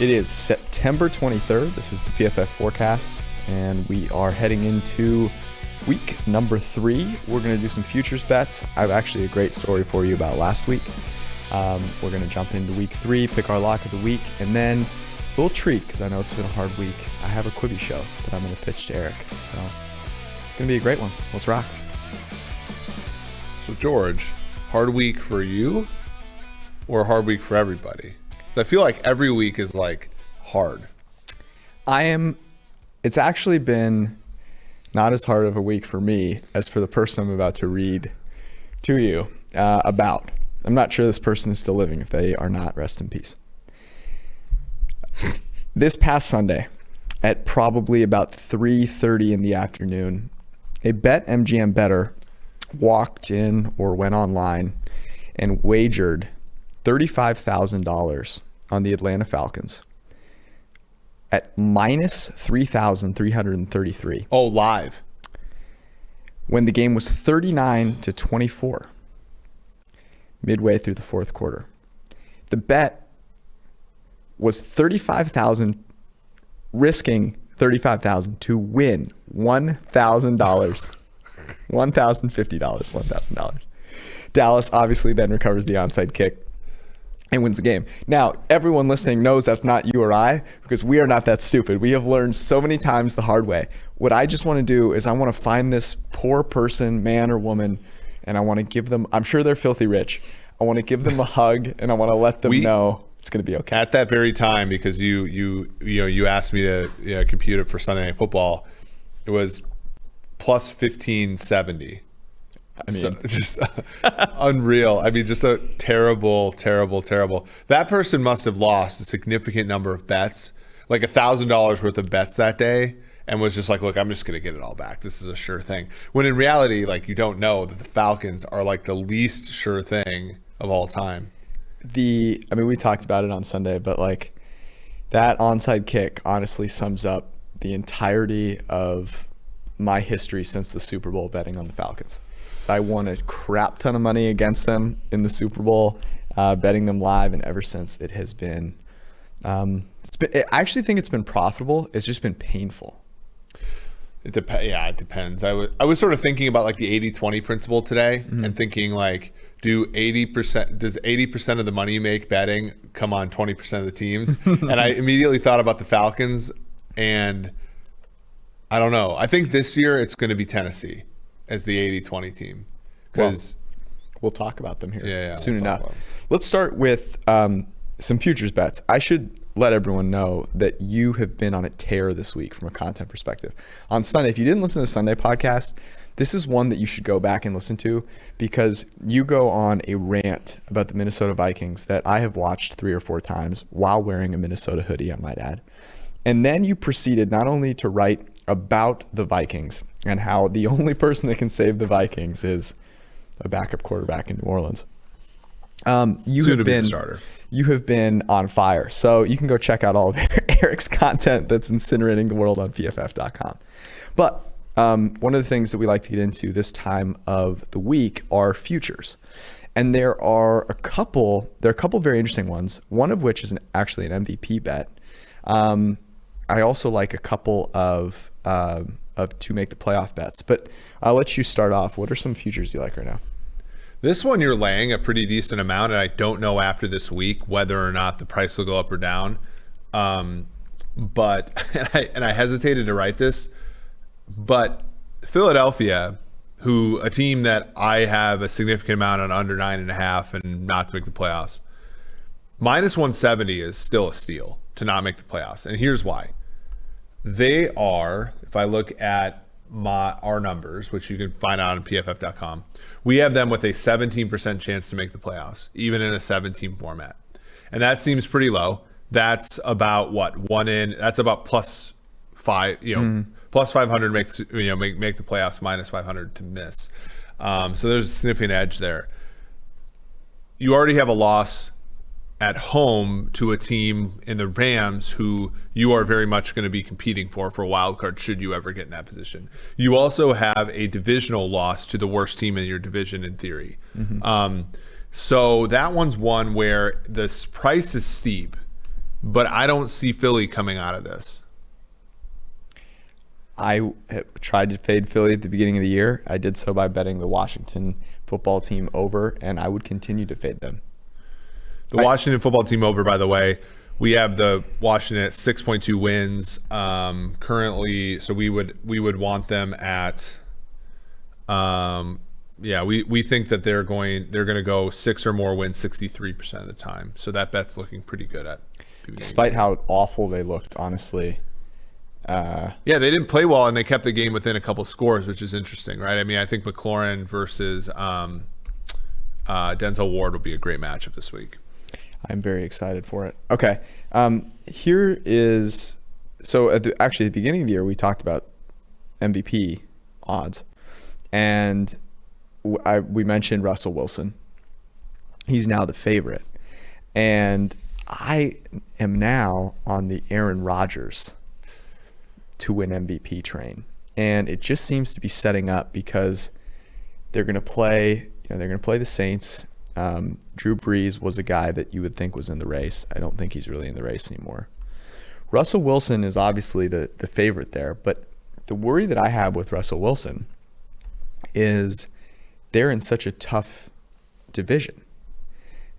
It is September 23rd. This is the PFF Forecast, and we are heading into week number 3. We're going to do some futures bets. I have actually a great story for you about last week. We're going to jump into week 3, pick our lock of the week, and then a little treat, because I know it's been a hard week. I have a Quibi show that I'm going to pitch to Eric, so it's going to be a great one. Let's rock. So, George, hard week for you or a hard week for everybody? I feel like every week is like hard. It's actually been not as hard of a week for me as for the person I'm about to read to you about. I'm not sure this person is still living. If they are not, rest in peace. This past Sunday at probably about 3:30 in the afternoon, a BetMGM bettor walked in or went online and wagered $35,000 on the Atlanta Falcons at minus 3,333. Oh, live. When the game was 39-24 midway through the fourth quarter. The bet was $35,000, risking $35,000 to win $1,000. $1,050. Dallas obviously then recovers the onside kick and wins the game. Now, everyone listening knows that's not you or I, because we are not that stupid. We have learned so many times the hard way. What I just want to do is I want to find this poor person, man or woman, and I want to give them, I'm sure they're filthy rich. I want to give them a hug, and I want to let them know it's going to be okay. At that very time, because you asked me to compute it for Sunday Night Football, it was plus 1570. I mean, so just unreal. I mean, just a terrible. That person must have lost a significant number of bets, like $1,000 worth of bets that day, and was just like, look, I'm just going to get it all back. This is a sure thing. When in reality, like, you don't know that the Falcons are like the least sure thing of all time. We talked about it on Sunday, but like that onside kick honestly sums up the entirety of my history since the Super Bowl betting on the Falcons. So I won a crap ton of money against them in the Super Bowl, betting them live, and ever since it has been, I actually think it's been profitable. It's just been painful. It depends. I was sort of thinking about like the 80-20 principle today, and thinking like, does 80% of the money you make betting come on 20% of the teams? And I immediately thought about the Falcons, and I don't know. I think this year it's going to be Tennessee as the 80-20 team, because we'll talk about them here soon enough. Let's start with some futures bets. I should let everyone know that you have been on a tear this week from a content perspective. On Sunday, if you didn't listen to the Sunday podcast, this is one that you should go back and listen to, because you go on a rant about the Minnesota Vikings that I have watched 3 or 4 times while wearing a Minnesota hoodie, I might add. And then you proceeded not only to write about the Vikings and how the only person that can save the Vikings is a backup quarterback in New Orleans. You have been on fire. So you can go check out all of Eric's content that's incinerating the world on PFF.com. But one of the things that we like to get into this time of the week are futures. And there are a couple very interesting ones, one of which is actually an MVP bet. I also like a couple of to make the playoff bets, but I'll let you start off. What are some futures you like right now? This one you're laying a pretty decent amount, and I don't know after this week whether or not the price will go up or down. But I hesitated to write this, but Philadelphia, a team that I have a significant amount on under 9.5 and not to make the playoffs, minus 170 is still a steal to not make the playoffs, and here's why. They are, if I look at our numbers, which you can find out on PFF.com, we have them with a 17% chance to make the playoffs, even in a 7-team format. And that seems pretty low. That's about that's about plus 5, plus 500 makes, make the playoffs, minus 500 to miss. So there's a significant edge there. You already have a loss at home to a team in the Rams who you are very much going to be competing for a wild card should you ever get in that position. You also have a divisional loss to the worst team in your division in theory. So that one's one where this price is steep but I don't see Philly coming out of this. I tried to fade Philly at the beginning of the year. I did so by betting the Washington football team over, and I would continue to fade them. The Washington football team over, by the way, we have the Washington at 6.2 wins currently. So we would want them at, we think that they're going to go 6 or more wins 63% of the time. So that bet's looking pretty good at. Despite how awful they looked, honestly. They didn't play well, and they kept the game within a couple scores, which is interesting, right? I mean, I think McLaurin versus Denzel Ward will be a great matchup this week. I'm very excited for it. Okay. Here is, so at the beginning of the year, we talked about MVP odds, and we mentioned Russell Wilson. He's now the favorite, and I am now on the Aaron Rodgers to win MVP train, and it just seems to be setting up because they're going to play. They're going to play the Saints. Drew Brees was a guy that you would think was in the race. I don't think he's really in the race anymore. Russell Wilson is obviously the favorite there, but the worry that I have with Russell Wilson is they're in such a tough division,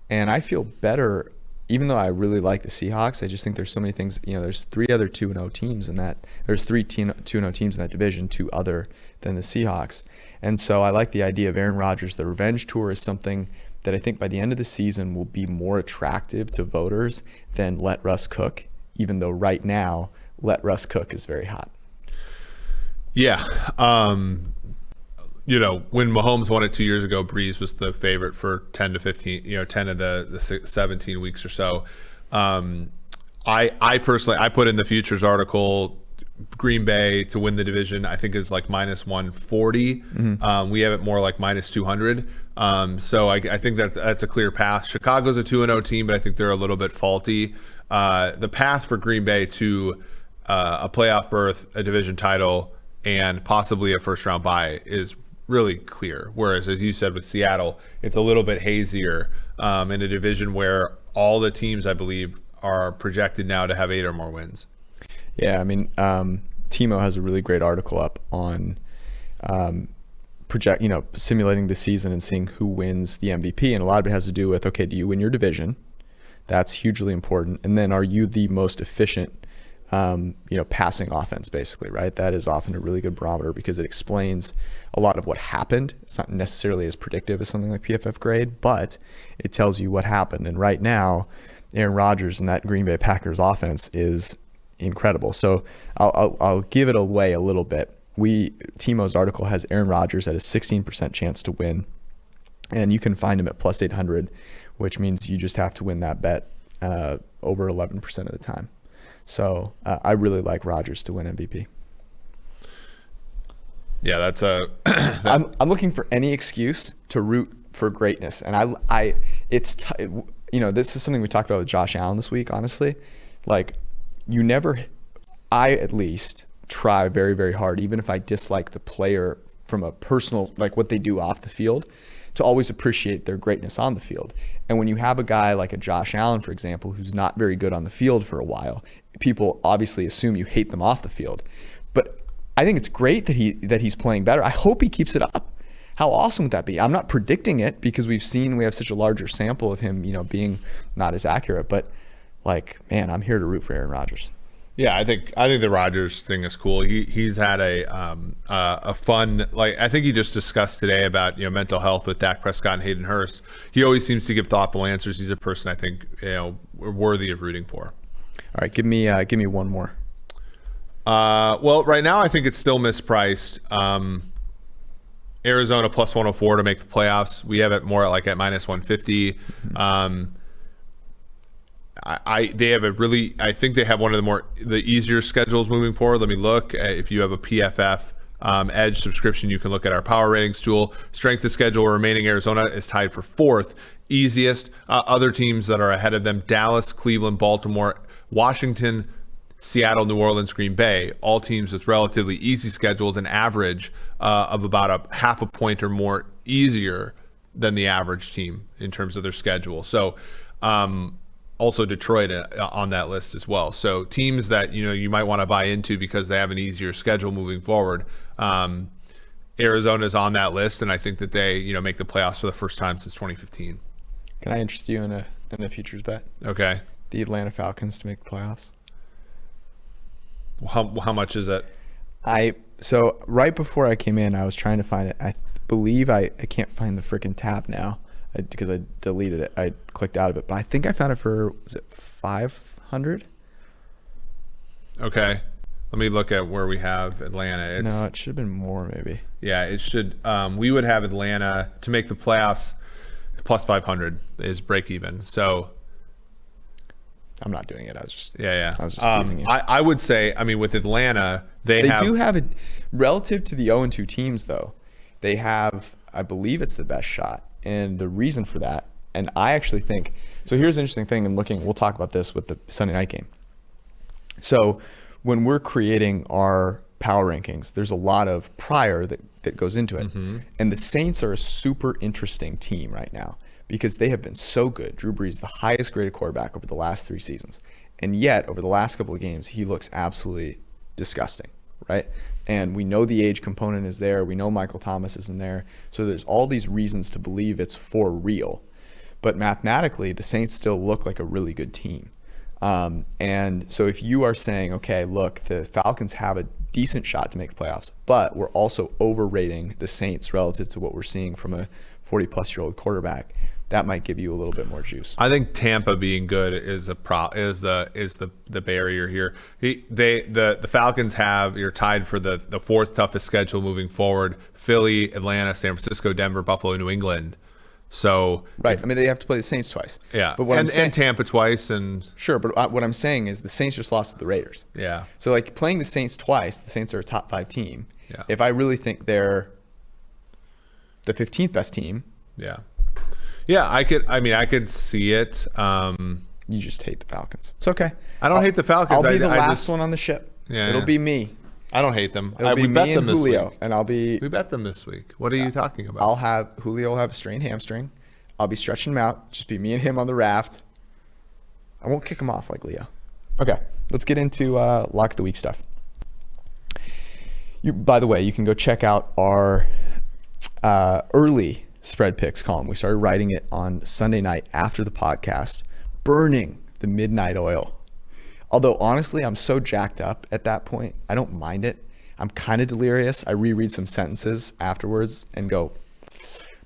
and I feel better. Even though I really like the Seahawks, I just think there's so many things. There's 3 other 2-0 teams in that. There's 3 2-0 teams in that division, 2 other than the Seahawks. And so I like the idea of Aaron Rodgers. The revenge tour is something that I think by the end of the season will be more attractive to voters than Let Russ Cook, even though right now Let Russ Cook is very hot. Yeah. When Mahomes won it 2 years ago, Brees was the favorite for 10 to 15, 10 of the 17 weeks or so. I personally, I put in the futures article, Green Bay to win the division, I think is like minus 140. Mm-hmm. We have it more like minus 200. So I think that's a clear path. Chicago's a 2-0 team, but I think they're a little bit faulty. The path for Green Bay to a playoff berth, a division title, and possibly a first-round bye is really clear. Whereas, as you said with Seattle, it's a little bit hazier in a division where all the teams, I believe, are projected now to have 8 or more wins. Yeah, I mean, Timo has a really great article up on simulating the season and seeing who wins the MVP, and a lot of it has to do with, okay, do you win your division? That's hugely important. And then are you the most efficient passing offense, basically, right? That is often a really good barometer because it explains a lot of what happened. It's not necessarily as predictive as something like PFF grade, but it tells you what happened. And right now, Aaron Rodgers and that Green Bay Packers offense is incredible. So I'll give it away a little bit. Timo's article has Aaron Rodgers at a 16% chance to win, and you can find him at plus 800, which means you just have to win that bet over 11% of the time. So I really like Rodgers to win MVP. Yeah, that's I'm looking for any excuse to root for greatness, and this is something we talked about with Josh Allen this week. Honestly, I at least try very, very hard, even if I dislike the player from a personal, like what they do off the field, to always appreciate their greatness on the field. And when you have a guy like a Josh Allen, for example, who's not very good on the field for a while, people obviously assume you hate them off the field. But I think it's great that he's playing better. I hope he keeps it up. How awesome would that be? I'm not predicting it because we have such a larger sample of him, being not as accurate. But I'm here to root for Aaron Rodgers. Yeah, I think the Rodgers thing is cool. He's had a fun, I think he just discussed today about mental health with Dak Prescott and Hayden Hurst. He always seems to give thoughtful answers. He's a person I think we're worthy of rooting for. All right, give me one more. Well, right now I think it's still mispriced. Arizona plus 104 to make the playoffs. We have it more at minus 150. Mm-hmm. I think they have one of the easier schedules moving forward. Let me look. If you have a PFF Edge subscription, you can look at our power ratings tool. Strength of schedule remaining, Arizona is tied for 4th easiest. Other teams that are ahead of them: Dallas, Cleveland, Baltimore, Washington, Seattle, New Orleans, Green Bay, all teams with relatively easy schedules, an average of about a half a point or more easier than the average team in terms of their schedule. So also Detroit on that list as well. So teams that you might want to buy into because they have an easier schedule moving forward. Arizona's on that list, and I think that they make the playoffs for the first time since 2015. Can I interest you in a futures bet? Okay. The Atlanta Falcons to make the playoffs. How much is it? So right before I came in, I was trying to find it. I believe I can't find the freaking tab now because I deleted it. I clicked out of it, but I think I found it for, was it 500? Okay. Let me look at where we have Atlanta. No, it should have been more maybe. Yeah, it should. We would have Atlanta to make the playoffs plus 500 is break even. So I'm not doing it. I was just teasing you. I would say, with Atlanta, they do have a, relative to the 0-2 teams though, they have, I believe it's the best shot. And the reason for that, and I actually think, so here's an interesting thing in looking, we'll talk about this with the Sunday night game. So when we're creating our power rankings, there's a lot of prior that goes into it. Mm-hmm. And the Saints are a super interesting team right now because they have been so good. Drew Brees, the highest graded quarterback over the last 3 seasons. And yet, over the last couple of games, he looks absolutely disgusting, right? And we know the age component is there. We know Michael Thomas is in there. So there's all these reasons to believe it's for real. But mathematically, the Saints still look like a really good team. And so if you are saying, okay, look, the Falcons have a decent shot to make the playoffs, but we're also overrating the Saints relative to what we're seeing from a 40-plus-year-old quarterback, that might give you a little bit more juice. I think Tampa being good is the barrier here. The Falcons you're tied for the 4th toughest schedule moving forward: Philly, Atlanta, San Francisco, Denver, Buffalo, New England. So right, they have to play the Saints twice. Yeah, but and Tampa twice, and sure. But what I'm saying is the Saints just lost to the Raiders. Yeah. So playing the Saints twice, the Saints are a top 5 team. Yeah. If I really think they're the 15th best team. Yeah. Yeah, I could see it. You just hate the Falcons. It's okay. I don't hate the Falcons. I'll be the last one on the ship. Yeah, It'll be me. I don't hate them. We bet them this week. And we bet them this week. What are you talking about? Julio will have a strained hamstring. I'll be stretching him out. Just be me and him on the raft. I won't kick him off like Leo. Okay, let's get into lock of the week stuff. By the way, you can go check out our early spread picks column. We started writing it on Sunday night after the podcast, burning the midnight oil. Although honestly, I'm so jacked up at that point, I don't mind it. I'm kind of delirious. I reread some sentences afterwards and go, I'm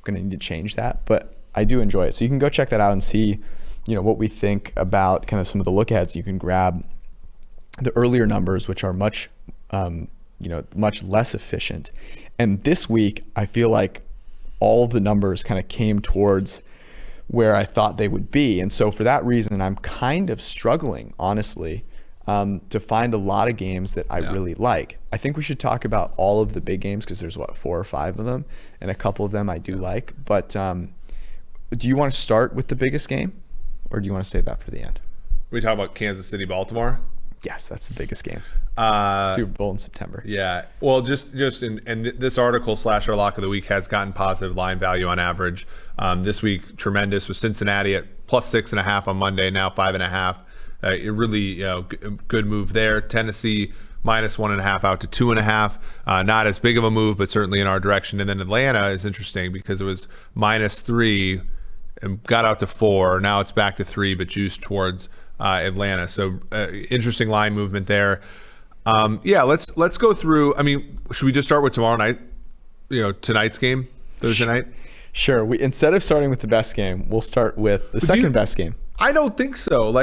gonna need to change that, but I do enjoy it. So you can go check that out and see, what we think about kind of some of the look aheads. You can grab the earlier numbers, which are much less efficient. And this week, I feel like all the numbers kind of came towards where I thought they would be. And so for that reason, I'm kind of struggling, honestly, to find a lot of games that I really like. I think we should talk about all of the big games because there's 4 or 5 of them, and a couple of them I do like. But do you want to start with the biggest game, or do you want to save that for the end? We talk about Kansas City, Baltimore? Yes, that's the biggest game. Super Bowl in September. Yeah. Well, just and this article / our lock of the week has gotten positive line value on average. This week, tremendous with Cincinnati at plus 6.5 on Monday, now 5.5. It really good move there. Tennessee minus 1.5 out to 2.5. Not as big of a move, but certainly in our direction. And then Atlanta is interesting because it was minus 3 and got out to 4. Now it's back to 3, but juiced towards Atlanta. So interesting line movement there. Let's go through. Should we just start with tomorrow night? Tonight's game, Thursday night. Sure. Instead of starting with the best game, we'll start with the second best game. I don't think so.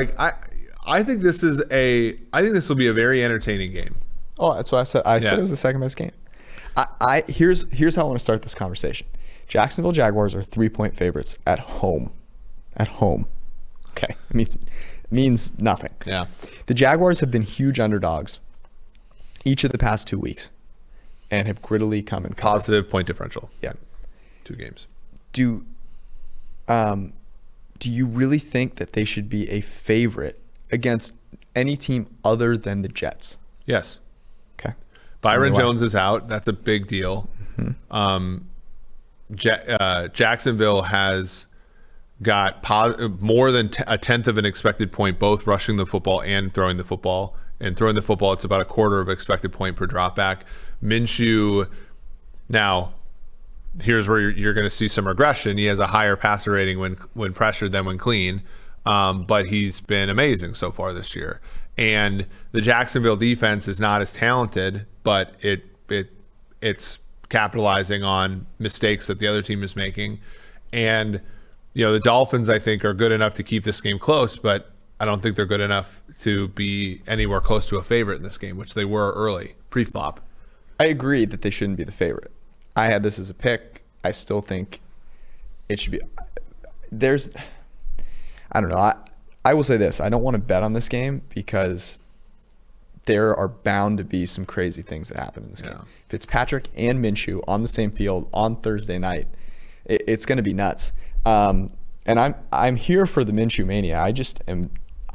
I think this will be a very entertaining game. Oh, that's what I said. I said it was the second best game. Here's how I want to start this conversation. Jacksonville Jaguars are 3-point favorites at home. At home. Okay. It means nothing. Yeah. The Jaguars have been huge underdogs each of the past 2 weeks and have grittily come in positive point differential. Yeah. 2 games. Do you really think that they should be a favorite against any team other than the Jets? Yes. Okay. Byron Jones is out. That's a big deal. Mm-hmm. Jacksonville has got more than a tenth of an expected point, both rushing the football and throwing the football. And throwing the football, it's about a quarter of expected point per dropback. Minshew, now, here's where you're going to see some regression. He has a higher passer rating when pressured than when clean, but he's been amazing so far this year. And the Jacksonville defense is not as talented, but it's capitalizing on mistakes that the other team is making. And the Dolphins, I think, are good enough to keep this game close, but I don't think they're good enough to be anywhere close to a favorite in this game, which they were early, pre-flop. I agree that they shouldn't be the favorite. I had this as a pick. I still think it should be. I don't know. I will say this. I don't want to bet on this game because there are bound to be some crazy things that happen in this game. Fitzpatrick and Minshew on the same field on Thursday night, it's going to be nuts. And I'm here for the Minshew mania.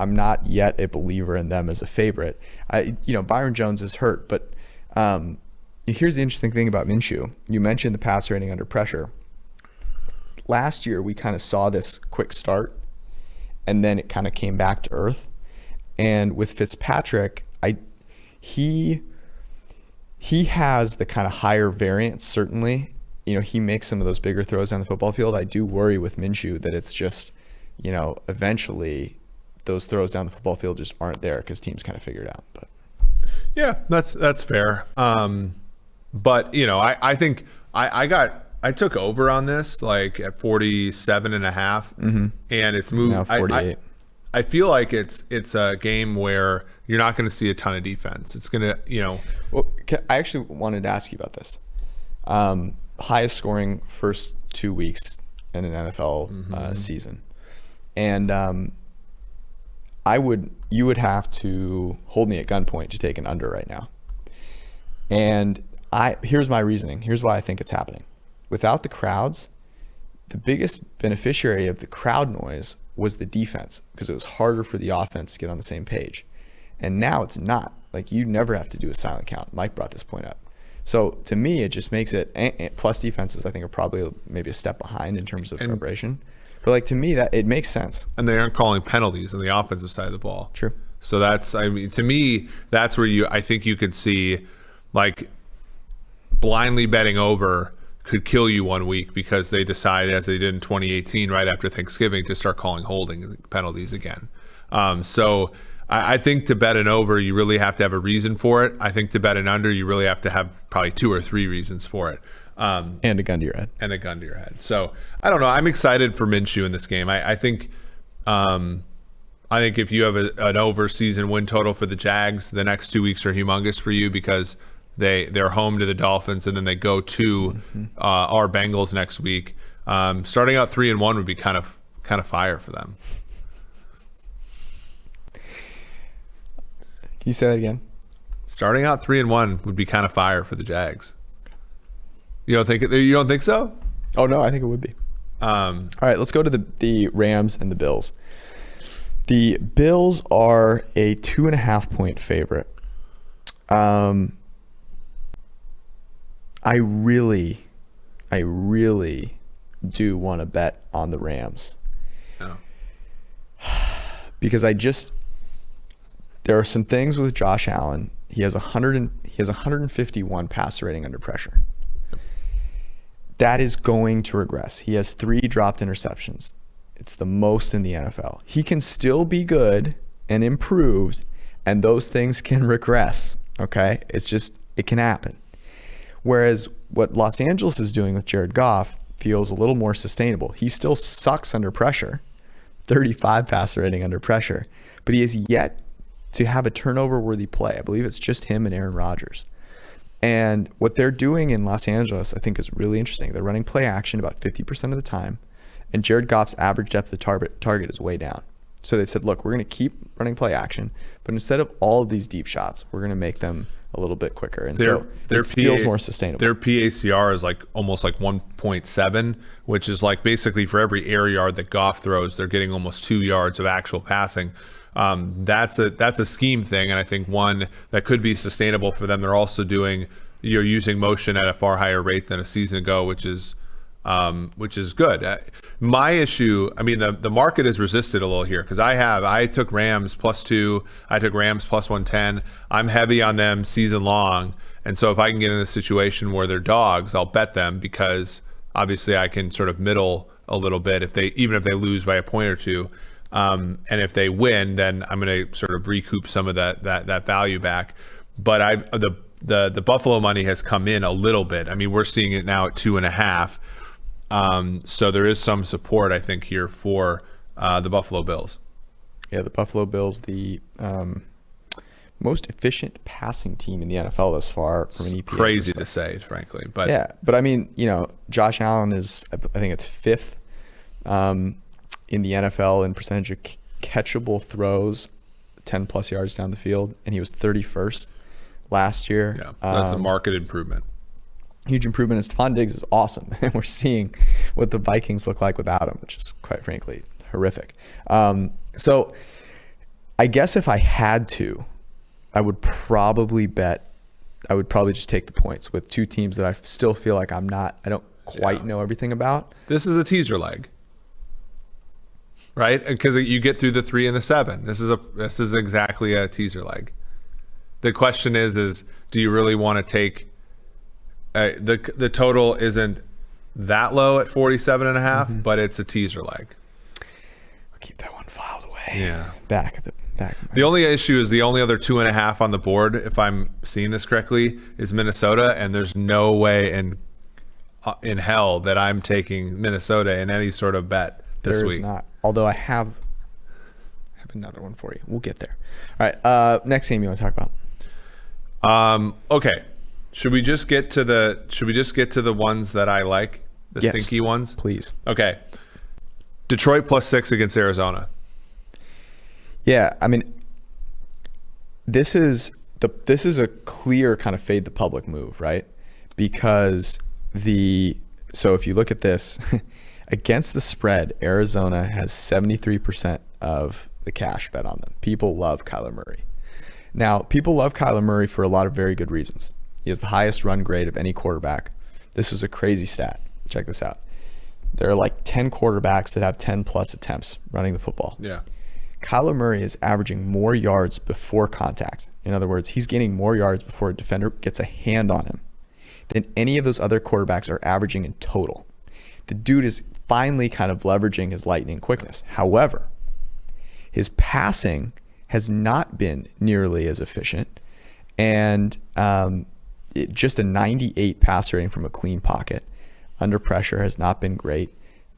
I'm not yet a believer in them as a favorite. Byron Jones is hurt, but here's the interesting thing about Minshew. You mentioned the pass rating under pressure. Last year, we kind of saw this quick start, and then it kind of came back to earth. And with Fitzpatrick, he has the kind of higher variance, certainly. He makes some of those bigger throws down the football field. I do worry with Minshew that it's just, eventually those throws down the football field just aren't there because teams kind of figure it out. But yeah, that's fair. But I think I took over on this like at 47.5, and it's moved now 48. I feel like it's a game where you're not going to see a ton of defense. It's going to, Well, I actually wanted to ask you about this. Highest scoring first 2 weeks in an NFL season, and you would have to hold me at gunpoint to take an under right now. And here's my reasoning. Here's why I think it's happening. Without the crowds, the biggest beneficiary of the crowd noise was the defense because it was harder for the offense to get on the same page. And now it's not. Like, you never have to do a silent count. Mike brought this point up. So to me, it just makes it, plus defenses I think are probably maybe a step behind in terms of preparation. But to me, that it makes sense. And they aren't calling penalties on the offensive side of the ball. True. So to me, that's where I think you could see blindly betting over could kill you 1 week because they decided, as they did in 2018, right after Thanksgiving, to start calling holding penalties again. So I think to bet an over, you really have to have a reason for it. I think to bet an under, you really have to have probably 2 or 3 reasons for it. And a gun to your head. So I don't know. I'm excited for Minshew in this game. I think if you have an over season win total for the Jags, the next 2 weeks are humongous for you because they're home to the Dolphins and then they go to our Bengals next week. Starting out 3-1 would be kind of fire for them. Can you say that again? Starting out 3-1 would be kind of fire for the Jags. You don't think so? Oh no, I think it would be. All right, let's go to the Rams and the Bills. The Bills are a 2.5 point favorite. I really do want to bet on the Rams. No. Because there are some things with Josh Allen. He has 151 passer rating under pressure. That is going to regress. He has 3 dropped interceptions. It's the most in the NFL. He can still be good and improved, and those things can regress, okay? It can happen. Whereas what Los Angeles is doing with Jared Goff feels a little more sustainable. He still sucks under pressure, 35 passer rating under pressure, but he has yet to have a turnover-worthy play. I believe it's just him and Aaron Rodgers. And what they're doing in Los Angeles, I think, is really interesting. They're running play action about 50% of the time, and Jared Goff's average depth of target is way down. So they've said, look, we're going to keep running play action, but instead of all of these deep shots, we're going to make them a little bit quicker. And it feels more sustainable. Their PACR is almost 1.7, which is basically for every air yard that Goff throws, they're getting almost 2 yards of actual passing. That's a scheme thing, and I think one that could be sustainable for them. They're also using motion at a far higher rate than a season ago, which is good. My issue, I mean, the market has resisted a little here because I took Rams +2, I took Rams +110. I'm heavy on them season long, and so if I can get in a situation where they're dogs, I'll bet them because obviously I can sort of middle a little bit even if they lose by a point or two, and if they win, then I'm going to sort of recoup some of that value back. But the Buffalo money has come in a little bit. I mean, we're seeing it now at 2.5. So there is some support, I think, here for the Buffalo Bills. Yeah, the Buffalo Bills, the most efficient passing team in the NFL thus far from an EPA crazy to say, frankly. But yeah, but I mean, Josh Allen is, I think it's 5th in the NFL in percentage of catchable throws, 10 plus yards down the field, and he was 31st last year. Yeah, that's a market improvement. Huge improvement. Stephon Diggs is awesome, and we're seeing what the Vikings look like without him, which is quite frankly horrific. So I guess if I had to, I would probably just take the points with two teams that I still feel like I don't quite know everything about. This is a teaser leg, right? Because you get through the 3 and the 7. This is exactly a teaser leg. The question is do you really want to take the total isn't that low at 47.5, but it's a teaser leg. I'll keep that one filed away. Yeah. Back. The only issue is the only other 2.5 on the board, if I'm seeing this correctly, is Minnesota, and there's no way in hell that I'm taking Minnesota in any sort of bet this week. There is not. Although I have another one for you. We'll get there. All right. Next game you want to talk about? Okay. Should we just get to the ones that I like? The stinky ones? Please. Okay. Detroit +6 against Arizona. Yeah, I mean, this is a clear kind of fade the public move, right? Because so if you look at this, against the spread, Arizona has 73% of the cash bet on them. People love Kyler Murray. Now, people love Kyler Murray for a lot of very good reasons. He has the highest run grade of any quarterback. This is a crazy stat. Check this out. There are like 10 quarterbacks that have 10 plus attempts running the football. Yeah. Kyler Murray is averaging more yards before contact. In other words, he's gaining more yards before a defender gets a hand on him than any of those other quarterbacks are averaging in total. The dude is finally kind of leveraging his lightning quickness. However, his passing has not been nearly as efficient, and just a 98 passer rating from a clean pocket. Under pressure has not been great.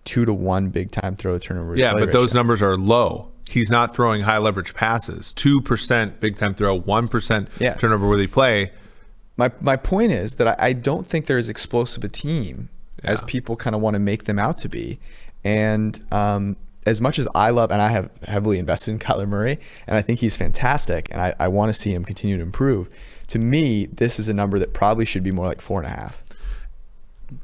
2-to-1 big time throw turnover. Yeah, but those numbers are low. He's not throwing high leverage passes. 2% big time throw, 1% turnover worthy play. My point is that I don't think they're as explosive a team as people kind of want to make them out to be. And as much as I love, and I have heavily invested in Kyler Murray, and I think he's fantastic, and I want to see him continue to improve. To me, this is a number that probably should be more like 4.5.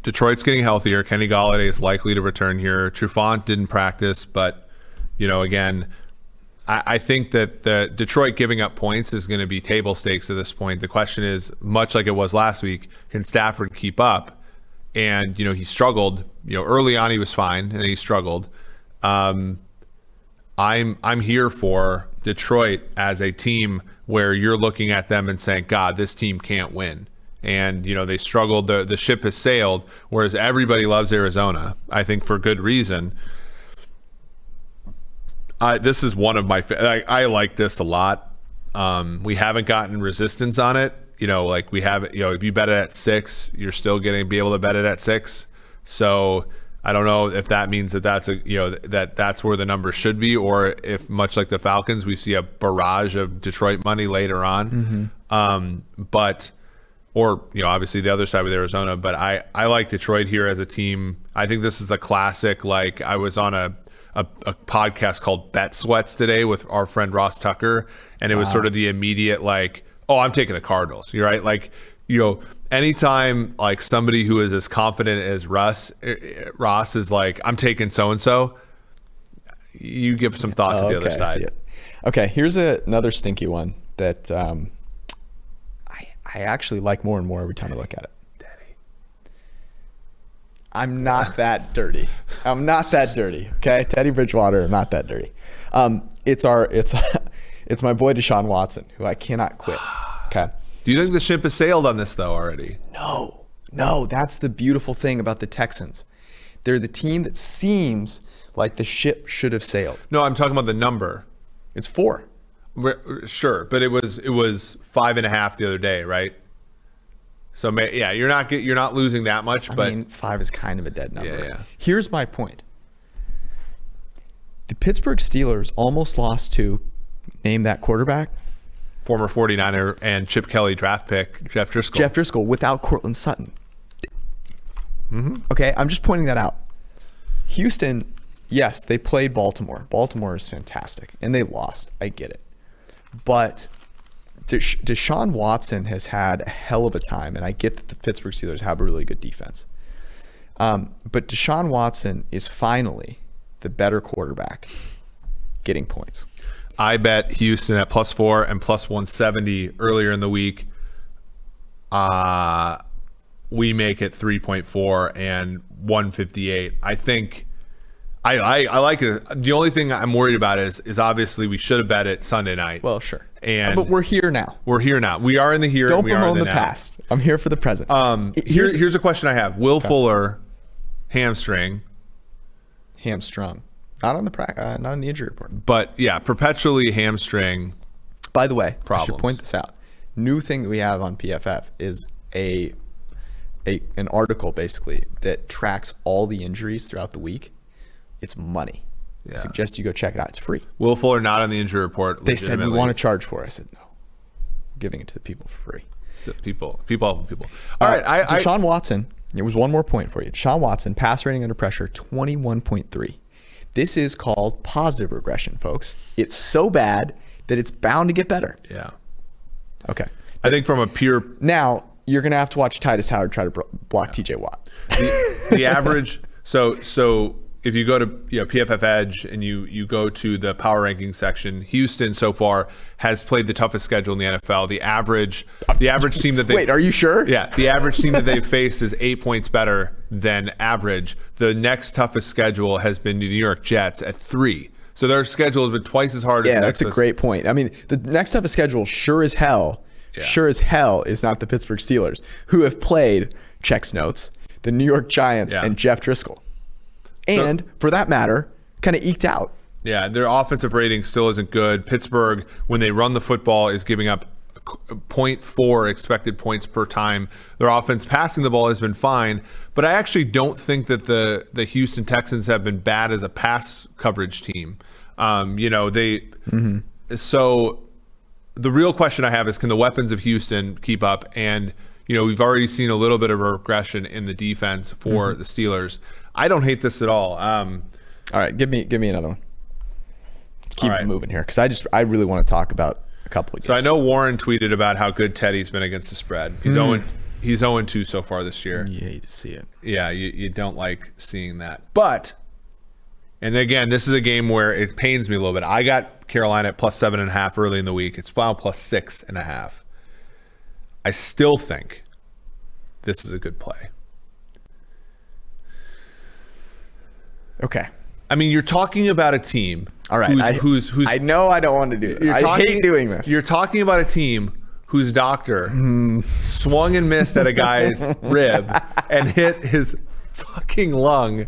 Detroit's getting healthier. Kenny Golladay is likely to return here. Trufant didn't practice, but again, I think that the Detroit giving up points is going to be table stakes at this point. The question is, much like it was last week, can Stafford keep up? And he struggled. Early on he was fine, and then he struggled. I'm here for Detroit as a team where you're looking at them and saying, God, this team can't win. And, they struggled. The ship has sailed, whereas everybody loves Arizona, I think for good reason. This is one of my I like this a lot. We haven't gotten resistance on it. Like we have, if you bet it at 6, you're still be able to bet it at 6. So I don't know if that means that's that's where the number should be, or if, much like the Falcons, we see a barrage of Detroit money later on. Or obviously the other side with Arizona. But I like Detroit here as a team. I think this is the classic. Like, I was on a podcast called Bet Sweats today with our friend Ross Tucker, and it was sort of the immediate like, oh, I'm taking the Cardinals. You're right. Like, anytime like somebody who is as confident as Ross is like, I'm taking so-and-so, you give some thought to the other side. I see it. Okay, here's another stinky one that I actually like more and more every time I look at it. I'm not that dirty. I'm not that dirty. Okay, Teddy Bridgewater, I'm not that dirty. It's my boy Deshaun Watson, who I cannot quit. Okay. Do you think the ship has sailed on this though already? No. That's the beautiful thing about the Texans. They're the team that seems like the ship should have sailed. No, I'm talking about the number. It's 4. Sure, but it was 5.5 the other day, right? So yeah, you're not losing that much, but I mean, 5 is kind of a dead number. Yeah. Here's my point. The Pittsburgh Steelers almost lost to, name that quarterback, former 49er and Chip Kelly draft pick Jeff Driscoll. Jeff Driscoll without Cortland Sutton. Okay, I'm just pointing that out. Houston, yes, they played Baltimore. Baltimore is fantastic, and they lost. I get it. But Deshaun Watson has had a hell of a time, and I get that the Pittsburgh Steelers have a really good defense. But Deshaun Watson is finally the better quarterback getting points. I bet Houston at +4 and +170 earlier in the week. We make it 3.4 and 158. I think I like it. The only thing I'm worried about is obviously we should have bet it Sunday night. Well, sure. But we're here now. We're here now. We are in the here. Don't and we are in bemoan the now. past. I'm here for the present. Here's a question I have. Will Fuller hamstrung, not on the injury report. but yeah, perpetually hamstring. By the way, I Problems. should point this out. New thing that we have on PFF is an article basically that tracks all the injuries throughout the week. It's money. Yeah. I suggest you go check it out. It's free. Will Fuller not on the injury report. They said we want to charge for it. I said no. I'm giving it to the people for free. The people. All right. Deshaun Watson. There was one more point for you. Deshaun Watson, pass rating under pressure, 21.3. This is called positive regression, folks. It's so bad that it's bound to get better. Yeah. Okay. I think from a pure Now, you're going to have to watch Titus Howard try to block TJ Watt. the average. So if you go to PFF Edge and you go to the power ranking section, Houston so far has played the toughest schedule in the NFL. The average team that they Wait, are you sure? Yeah, the average team that they've faced is 8 points better than average. The next toughest schedule has been the New York Jets at 3. So their schedule has been twice as hard as the next. That's a great point. I mean, the next toughest schedule sure as hell is not the Pittsburgh Steelers, who have played, checks notes, the New York Giants and Jeff Driscoll. And for that matter, kind of eked out. Yeah, their offensive rating still isn't good. Pittsburgh, when they run the football, is giving up 0.4 expected points per time. Their offense passing the ball has been fine, but I actually don't think that the Houston Texans have been bad as a pass coverage team. So the real question I have is, can the weapons of Houston keep up? And we've already seen a little bit of a regression in the defense for the Steelers. I don't hate this at all. All right, give me another one. Let's keep it moving here because I really want to talk about a couple of games. So I know Warren tweeted about how good Teddy's been against the spread. He's 0-2 so far this year. You hate to see it. Yeah, you don't like seeing that. But, and again, this is a game where it pains me a little bit. I got Carolina at +7.5 early in the week. It's now +6.5. I still think this is a good play. Okay. I mean, you're talking about a team. All right. Who's I know I don't want to do it. I hate doing this. You're talking about a team whose doctor swung and missed at a guy's rib and hit his fucking lung.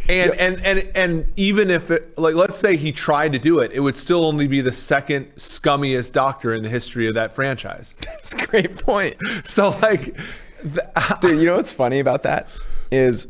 And even if it, let's say he tried to do it, it would still only be the second scummiest doctor in the history of that franchise. That's a great point. So dude, you know what's funny about that is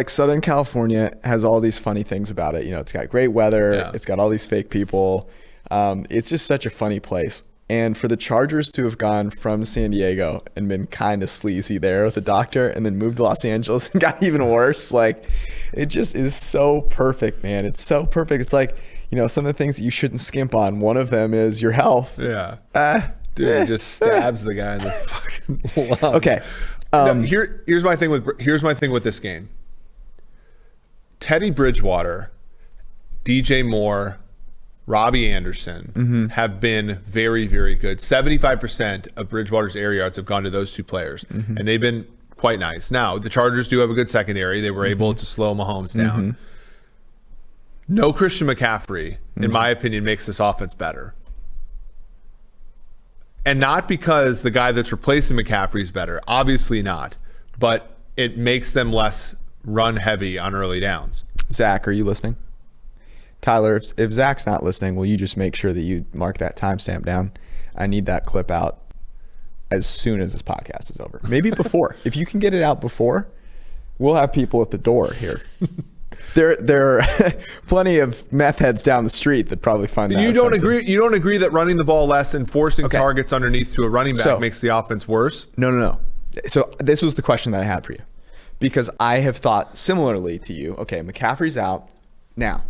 Southern California has all these funny things about it. It's got great weather. Yeah. It's got all these fake people. It's just such a funny place. And for the Chargers to have gone from San Diego and been kind of sleazy there with the doctor and then moved to Los Angeles and got even worse, it just is so perfect, man. It's so perfect. It's some of the things that you shouldn't skimp on. One of them is your health. Yeah. Dude, it just stabs the guy in the fucking lung. Okay. Here's my thing with this game. Teddy Bridgewater, DJ Moore, Robbie Anderson have been very, very good. 75% of Bridgewater's air yards have gone to those two players, and they've been quite nice. Now, the Chargers do have a good secondary. They were able to slow Mahomes down. No Christian McCaffrey, in my opinion, makes this offense better. And not because the guy that's replacing McCaffrey is better. Obviously not. But it makes them less run heavy on early downs. Zach, are you listening? Tyler, if Zach's not listening, will you just make sure that you mark that timestamp down? I need that clip out as soon as this podcast is over. Maybe before. If you can get it out before, we'll have people at the door here. There are plenty of meth heads down the street that probably find that You don't offensive. agree. You don't agree that running the ball less and forcing targets underneath to a running back makes the offense worse? No. So this was the question that I had for you, because I have thought similarly to you. Okay, McCaffrey's out now.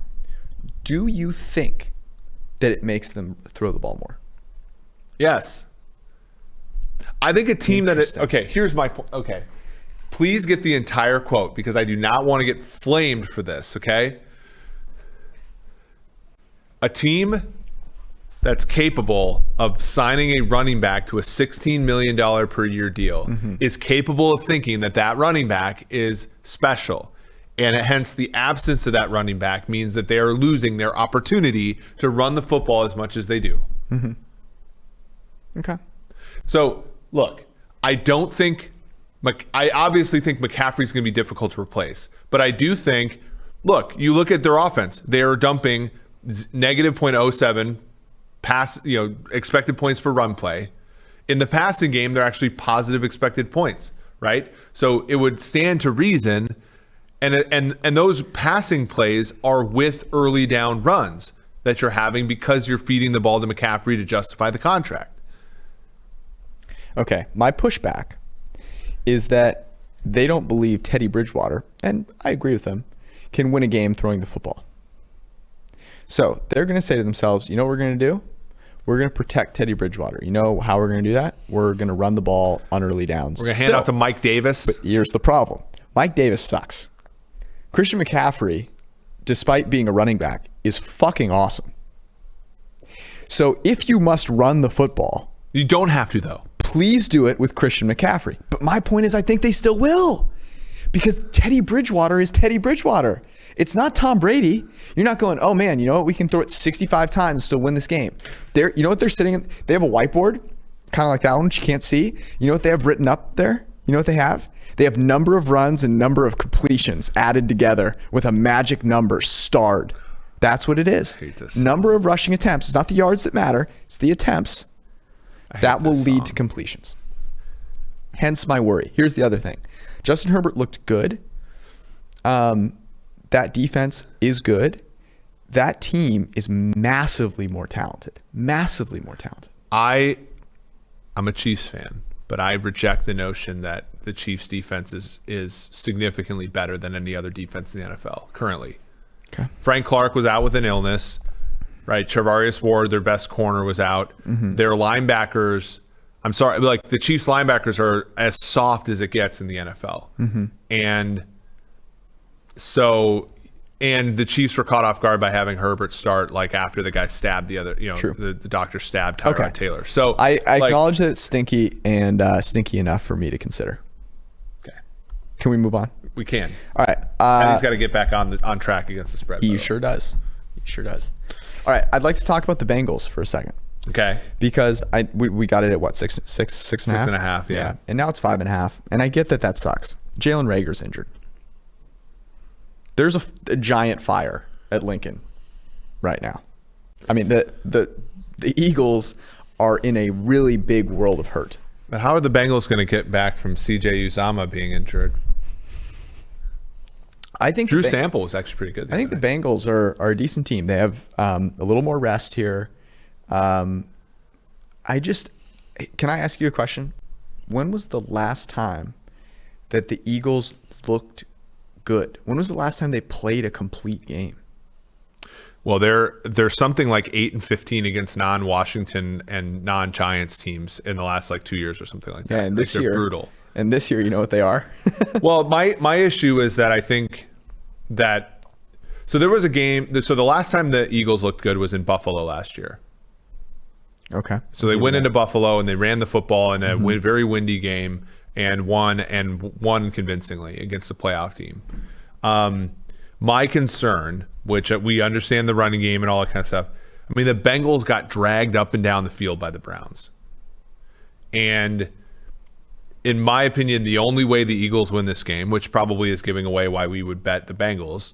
Do you think that it makes them throw the ball more? Yes. I think a team that is okay. Here's my point. Okay. Please get the entire quote because I do not want to get flamed for this, okay? A team that's capable of signing a running back to a $16 million per year deal is capable of thinking that that running back is special. And hence the absence of that running back means that they are losing their opportunity to run the football as much as they do. Okay. So, look, I obviously think McCaffrey's going to be difficult to replace, but I do think, look, you look at their offense, they are dumping negative 0.07 pass, expected points per run play. In the passing game, they're actually positive expected points, right? So it would stand to reason, and those passing plays are with early down runs that you're having because you're feeding the ball to McCaffrey to justify the contract. Okay, my pushback is that they don't believe Teddy Bridgewater, and I agree with them, can win a game throwing the football. So they're going to say to themselves, you know what we're going to do? We're going to protect Teddy Bridgewater. You know how we're going to do that? We're going to run the ball on early downs. We're going to hand off to Mike Davis. But here's the problem. Mike Davis sucks. Christian McCaffrey, despite being a running back, is fucking awesome. So if you must run the football... You don't have to, though. Please do it with Christian McCaffrey. But my point is I think they still will. Because Teddy Bridgewater is Teddy Bridgewater. It's not Tom Brady. You're not going, oh man, you know what? We can throw it 65 times and still win this game. You know what they're sitting in? They have a whiteboard, kind of like that one, which you can't see. You know what they have written up there? You know what they have? They have number of runs and number of completions added together with a magic number starred. That's what it is. I hate this Number of rushing attempts. It's not the yards that matter. It's the attempts. That will lead to completions. Hence my worry. Here's the other thing. Justin Herbert looked good. That defense is good. That team is massively more talented. Massively more talented. I'm a Chiefs fan, but I reject the notion that the Chiefs defense is significantly better than any other defense in the NFL currently. Okay. Frank Clark was out with an illness. Right, Charvarius Ward, their best corner, was out. Their linebackers, I'm sorry, like the Chiefs linebackers are as soft as it gets in the NFL. And the Chiefs were caught off guard by having Herbert start like after the guy stabbed the other, the doctor stabbed Tyrod Taylor. So I acknowledge that it's stinky and stinky enough for me to consider. Okay. Can we move on? We can. All right. Teddy's got to get back on track against the spread. He sure does. He sure does. All right, I'd like to talk about the Bengals for a second. Okay. Because we got it at what, six and a half? 6.5, yeah. And now it's 5.5. And I get that sucks. Jalen Reagor's injured. There's a giant fire at Lincoln right now. I mean, the Eagles are in a really big world of hurt. But how are the Bengals going to get back from CJ Uzama being injured? I think Drew Sample was actually pretty good. I think the Bengals are a decent team. They have a little more rest here. Can I ask you a question? When was the last time that the Eagles looked good? When was the last time they played a complete game? Well, they're something like 8-15 against non-Washington and non-Giants teams in the last like 2 years or something like that. Yeah, and this year, they're brutal. And this year, you know what they are? Well, my issue is that I think that there was a game. So the last time the Eagles looked good was in Buffalo last year. Okay. So they went into Buffalo and they ran the football in a very windy game, and won convincingly against a playoff team. My concern, which we understand the running game and all that kind of stuff, I mean, the Bengals got dragged up and down the field by the Browns. And in my opinion, the only way the Eagles win this game, which probably is giving away why we would bet the Bengals,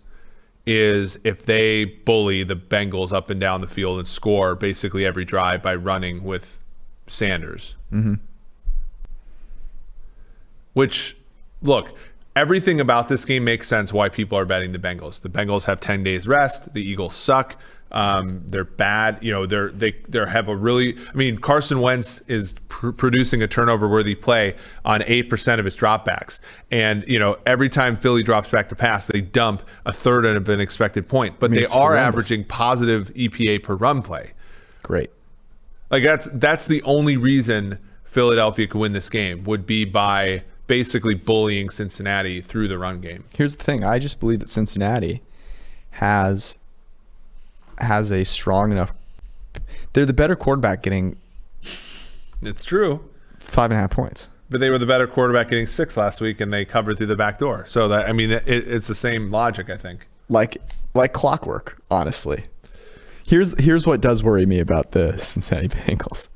is if they bully the Bengals up and down the field and score basically every drive by running with Sanders. Mm-hmm. Which, look, everything about this game makes sense why people are betting the Bengals. The Bengals have 10 days rest. The Eagles suck. They're bad. You know, they have a really, I mean, Carson Wentz is producing a turnover-worthy play on 8% of his dropbacks. And, you know, every time Philly drops back to pass, they dump a third of an expected point. But they are averaging positive EPA per run play. Great. Like, that's the only reason Philadelphia could win this game, would be by basically bullying Cincinnati through the run game. Here's the thing. I just believe that Cincinnati has a strong enough, they're the better quarterback getting, it's true, 5.5 points. But they were the better quarterback getting 6 last week, and they covered through the back door. So that, I mean, it's the same logic, I think. Like clockwork, honestly. Here's what does worry me about the Cincinnati Bengals.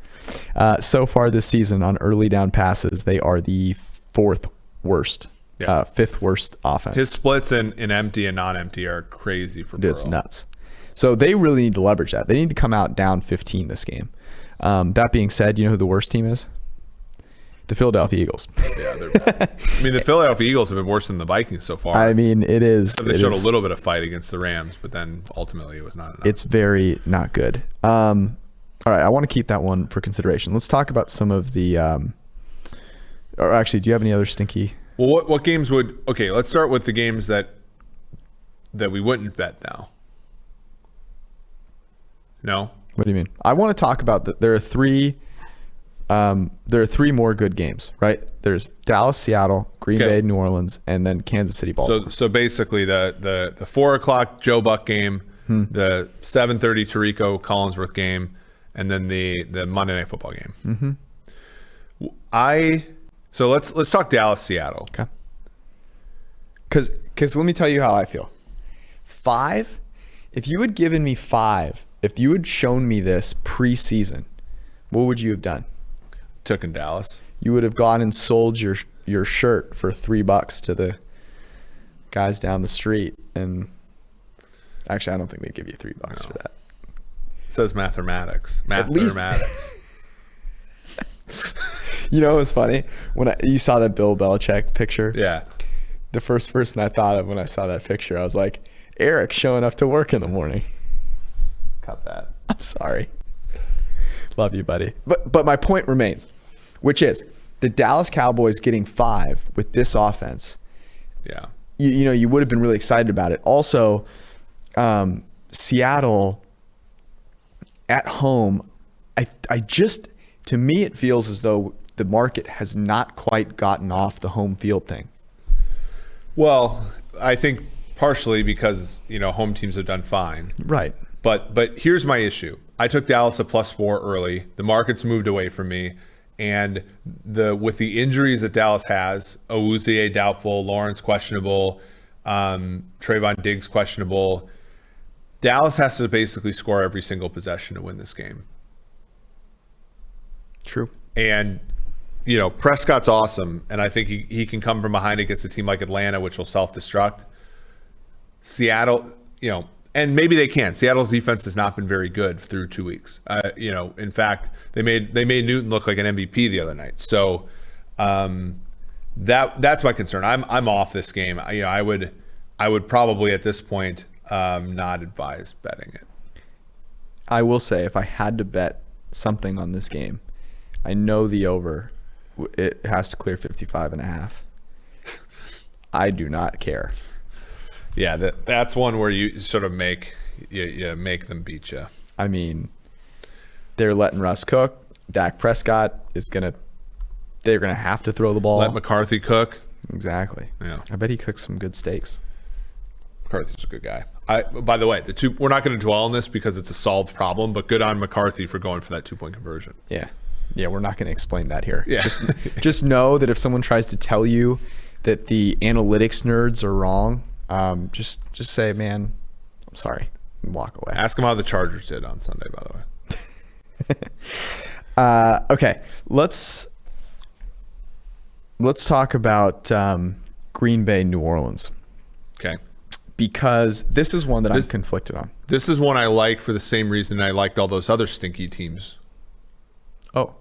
So far this season on early down passes, they are the 4th worst, 5th worst offense. His splits in empty and non-empty are crazy for Burrow. It's nuts. So they really need to leverage that. They need to come out down 15 this game. That being said, you know who the worst team is? The Philadelphia Eagles. Yeah, I mean, the Philadelphia Eagles have been worse than the Vikings so far. I mean, it is. But they showed a little bit of fight against the Rams, but then ultimately it was not enough. It's very not good. All right, I want to keep that one for consideration. Let's talk about some of the or actually, do you have any other stinky? Well, what games would... Okay, let's start with the games that we wouldn't bet now. No? What do you mean? I want to talk about that. There are three more good games, right? There's Dallas, Seattle, Green Bay, New Orleans, and then Kansas City, Baltimore. So basically the 4:00 Joe Buck game, the 7:30 Tirico Collinsworth game, and then the Monday Night Football game. Mm-hmm. So let's talk Dallas, Seattle. Okay. Because let me tell you how I feel. 5, if you had given me 5, if you had shown me this preseason, what would you have done? Took in Dallas. You would have gone and sold your shirt for $3 to the guys down the street, and actually, I don't think they'd give you $3 for that. It says mathematics. Mathematics. You know, it was funny when you saw that Bill Belichick picture. Yeah. The first person I thought of when I saw that picture, I was like, Eric showing up to work in the morning. Cut that. I'm sorry. Love you, buddy. But my point remains, which is the Dallas Cowboys getting 5 with this offense. Yeah. You know, you would have been really excited about it. Also, Seattle at home, I just, to me, it feels as though the market has not quite gotten off the home field thing. Well, I think partially because, you know, home teams have done fine. Right. But here's my issue. I took Dallas a +4 early. The market's moved away from me. And with the injuries that Dallas has, Awuzie doubtful, Lawrence questionable, Trayvon Diggs questionable, Dallas has to basically score every single possession to win this game. True. And, you know, Prescott's awesome, and I think he can come from behind against a team like Atlanta, which will self-destruct. Seattle, you know, and maybe they can. Seattle's defense has not been very good through 2 weeks. You know, in fact, they made Newton look like an MVP the other night. So that's my concern. I'm off this game. You know, I would probably at this point not advise betting it. I will say, if I had to bet something on this game, I know the over, it has to clear 55.5. I do not care. Yeah, that's one where you sort of make them beat you. I mean, they're letting Russ cook. Dak Prescott they're gonna have to throw the ball. Let McCarthy cook. Exactly. Yeah. I bet he cooks some good steaks. McCarthy's a good guy. By the way, we're not going to dwell on this because it's a solved problem, but good on McCarthy for going for that 2-point conversion. Yeah. Yeah, we're not going to explain that here. Yeah. Just know that if someone tries to tell you that the analytics nerds are wrong, just say, man, I'm sorry, and walk away. Ask them how the Chargers did on Sunday, by the way. Okay, let's talk about Green Bay, New Orleans. Okay. Because this is one that I'm conflicted on. This is one I like for the same reason I liked all those other stinky teams. Oh.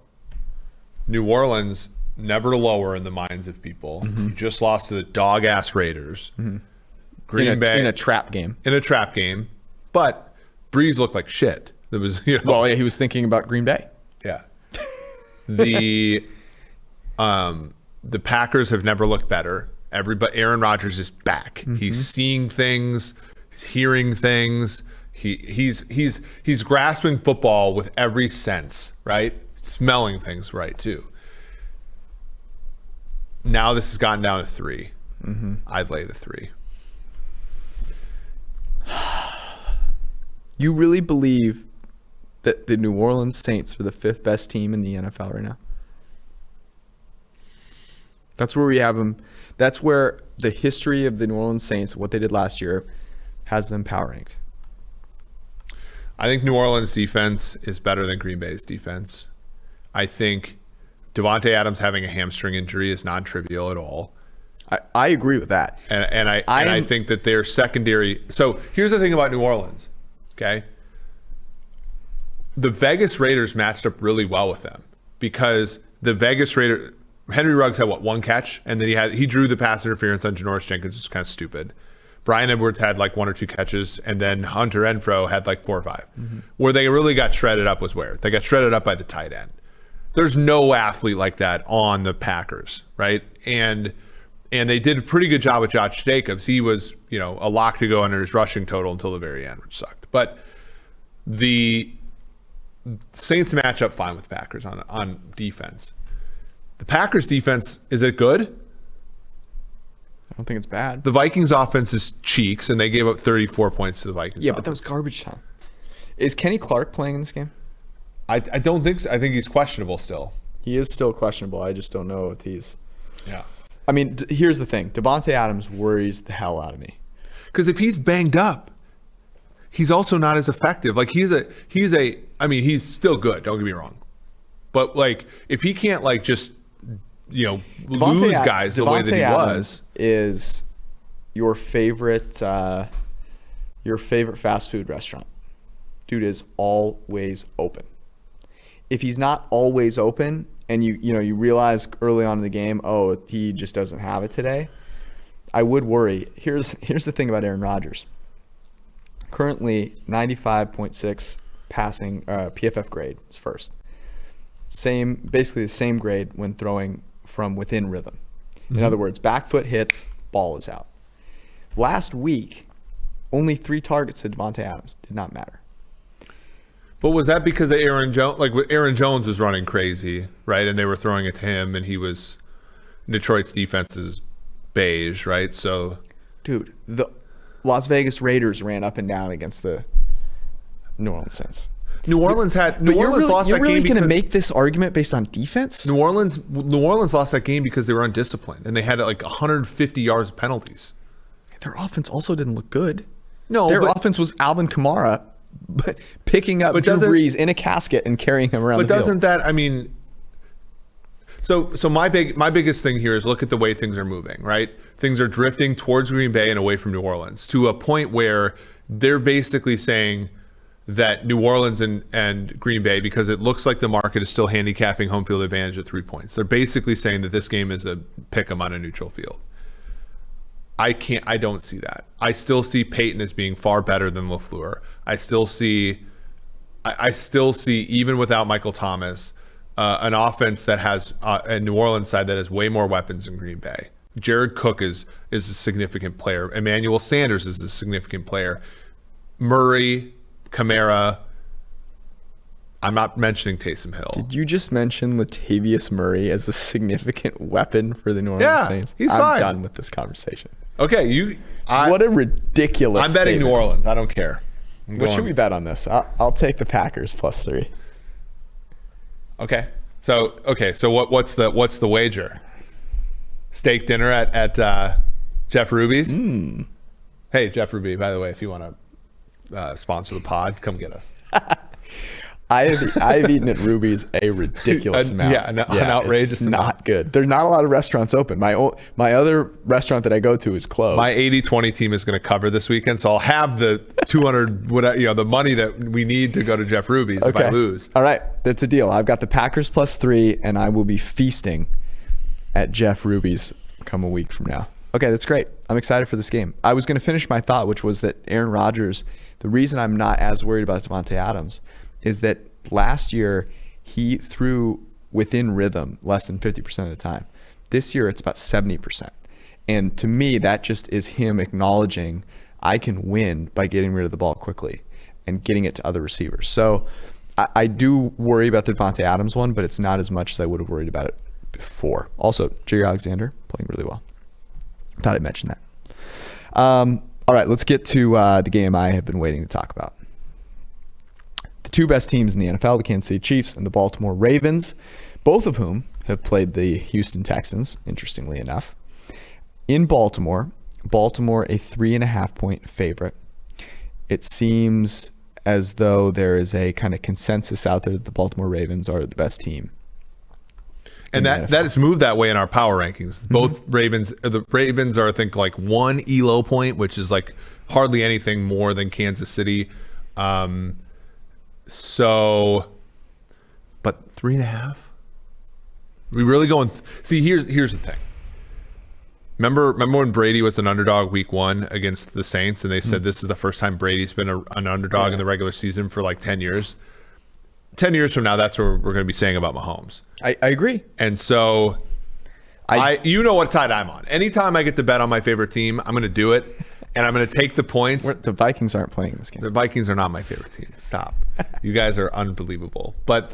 New Orleans, never lower in the minds of people. You just lost to the dog-ass Raiders. Green Bay. In a trap game. In a trap game. But Breeze looked like shit. There was, Well, yeah, he was thinking about Green Bay. Yeah. The Packers have never looked better. Aaron Rodgers is back. He's seeing things. He's hearing things. He's grasping football with every sense, right? Smelling things right too. Now this has gotten down to 3. I'd lay the 3. You really believe that the New Orleans Saints are the 5th best team in the NFL right now? That's where we have them. That's where the history of the New Orleans Saints, what they did last year, has them power ranked. I think New Orleans defense is better than Green Bay's defense. I think Devontae Adams having a hamstring injury is non-trivial at all. I agree with that. And I think that their secondary. So here's the thing about New Orleans. Okay. The Vegas Raiders matched up really well with them because the Vegas Raiders, Henry Ruggs had one catch, and then he drew the pass interference on Janoris Jenkins, which is kind of stupid. Brian Edwards had 1 or 2 catches, and then Hunter Renfrow had 4 or 5. Where they really got shredded up was where? They got shredded up by the tight end. There's no athlete like that on the Packers, right? And they did a pretty good job with Josh Jacobs. He was, a lock to go under his rushing total until the very end, which sucked. But the Saints match up fine with Packers on defense. The Packers defense, is it good? I don't think it's bad. The Vikings offense is cheeks, and they gave up 34 points to the Vikings offense. But that was garbage time. Is Kenny Clark playing in this game? I don't think so. I think he's questionable still. He is still questionable. I just don't know if he's... Yeah. I mean, here's the thing. Devontae Adams worries the hell out of me. Because if he's banged up, he's also not as effective. He's still good. Don't get me wrong. But if he can't just lose guys the way that he was, is your favorite fast food restaurant. Dude is always open. If he's not always open, and you realize early on in the game, oh, he just doesn't have it today, I would worry. Here's the thing about Aaron Rodgers. Currently 95.6 passing PFF grade is first. Basically the same grade when throwing from within rhythm. In other words, back foot hits, ball is out. Last week, only 3 targets to Devontae Adams. Did not matter. But was that because of Aaron Jones? Aaron Jones was running crazy, right? And they were throwing it to him, and Detroit's defense is beige, right? So, dude, the Las Vegas Raiders ran up and down against the New Orleans Saints. New Orleans lost that game. You're really going to make this argument based on defense? New Orleans lost that game because they were undisciplined, and they had 150 yards of penalties. Their offense also didn't look good. No, their offense was Alvin Kamara picking up Drew Brees in a casket and carrying him around the field. But doesn't that, so my biggest thing here is look at the way things are moving, right? Things are drifting towards Green Bay and away from New Orleans to a point where they're basically saying that New Orleans and Green Bay, because it looks like the market is still handicapping home field advantage at 3 points. They're basically saying that this game is a pick 'em on a neutral field. I don't see that. I still see Peyton as being far better than LaFleur. I still see, even without Michael Thomas, an offense that has a New Orleans side that has way more weapons than Green Bay. Jared Cook is a significant player. Emmanuel Sanders is a significant player. Murray, Kamara. I'm not mentioning Taysom Hill. Did you just mention Latavius Murray as a significant weapon for the New Orleans Saints? He's fine. I'm done with this conversation. Okay, what a ridiculous I'm betting statement. New Orleans. I don't care. What should we bet on this? I'll take the Packers +3. Okay. So what's the wager? Steak dinner at Jeff Ruby's. Hey, Jeff Ruby, by the way, if you want to sponsor the pod, come get us. I've eaten at Ruby's a ridiculous amount. An outrageous it's amount. Not good. There's not a lot of restaurants open. My other restaurant that I go to is closed. My 80-20 team is going to cover this weekend, so I'll have the 200, the money that we need to go to Jeff Ruby's if I lose. All right, that's a deal. I've got the Packers +3, and I will be feasting at Jeff Ruby's come a week from now. Okay, that's great. I'm excited for this game. I was going to finish my thought, which was that Aaron Rodgers, the reason I'm not as worried about Devontae Adams is that last year he threw within rhythm less than 50% of the time. This year it's about 70%. And to me, that just is him acknowledging I can win by getting rid of the ball quickly and getting it to other receivers. So I do worry about the Devontae Adams one, but it's not as much as I would have worried about it before. Also, Jerry Alexander playing really well. Thought I'd mention that. All right, let's get to the game I have been waiting to talk about. The two best teams in the NFL, the Kansas City Chiefs and the Baltimore Ravens, both of whom have played the Houston Texans, interestingly enough. In Baltimore a 3.5-point favorite. It seems as though there is a kind of consensus out there that the Baltimore Ravens are the best team. And that has moved that way in our power rankings. Both the Ravens are, I think, like 1 ELO point, which is like hardly anything more than Kansas City. But 3.5. We really going? See, here's the thing. Remember when Brady was an underdog week 1 against the Saints, and they said this is the first time Brady's been an underdog in the regular season for like 10 years. 10 years from now, that's what we're going to be saying about Mahomes. I agree. And so, you know what side I'm on. Anytime I get to bet on my favorite team, I'm going to do it, and I'm going to take the points. The Vikings aren't playing this game. The Vikings are not my favorite team. Stop. You guys are unbelievable. But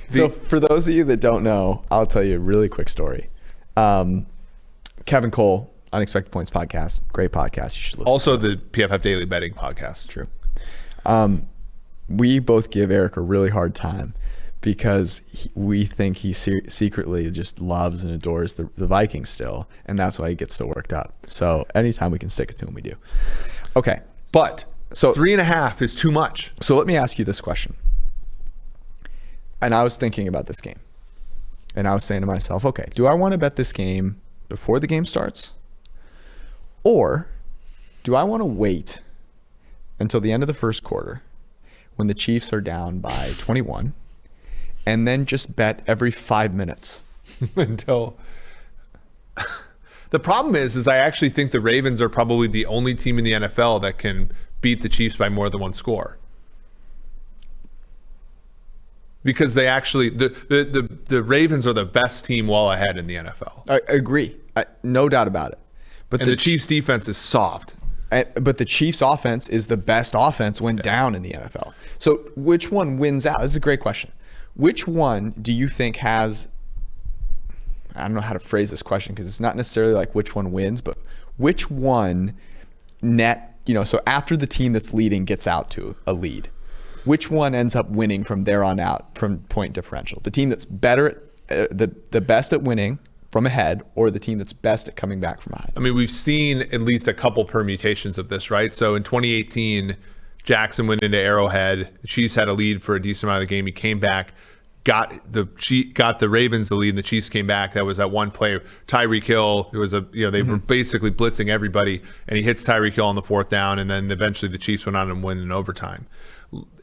so for those of you that don't know, I'll tell you a really quick story. Kevin Cole, Unexpected Points podcast, great podcast. You should listen. Also, the PFF Daily Betting podcast. True. We both give Eric a really hard time because we think he secretly just loves and adores the Vikings still, and that's why he gets so worked up. So anytime we can stick it to him, we do. Okay, but so 3.5 is too much. So let me ask you this question. And I was thinking about this game, and I was saying to myself, okay, do I want to bet this game before the game starts, or do I want to wait until the end of the first quarter when the Chiefs are down by 21 and then just bet every 5 minutes until the problem is I actually think the Ravens are probably the only team in the NFL that can beat the Chiefs by more than one score, because they actually the Ravens are the best team well ahead in the NFL. I agree, no doubt about it. But the Chiefs defense is soft. But the Chiefs offense is the best offense when down in the NFL. So which one wins out? This is a great question. Which one do you think has, I don't know how to phrase this question because it's not necessarily like which one wins, but which one so after the team that's leading gets out to a lead, which one ends up winning from there on out from point differential? The team that's better, the best at winning from ahead, or the team that's best at coming back from behind? I mean, we've seen at least a couple permutations of this, right? So in 2018, Jackson went into Arrowhead. The Chiefs had a lead for a decent amount of the game. He came back, got the Ravens the lead, and the Chiefs came back. That was that one play. Tyreek Hill, it was they were basically blitzing everybody, and he hits Tyreek Hill on the 4th down, and then eventually the Chiefs went on and win in overtime.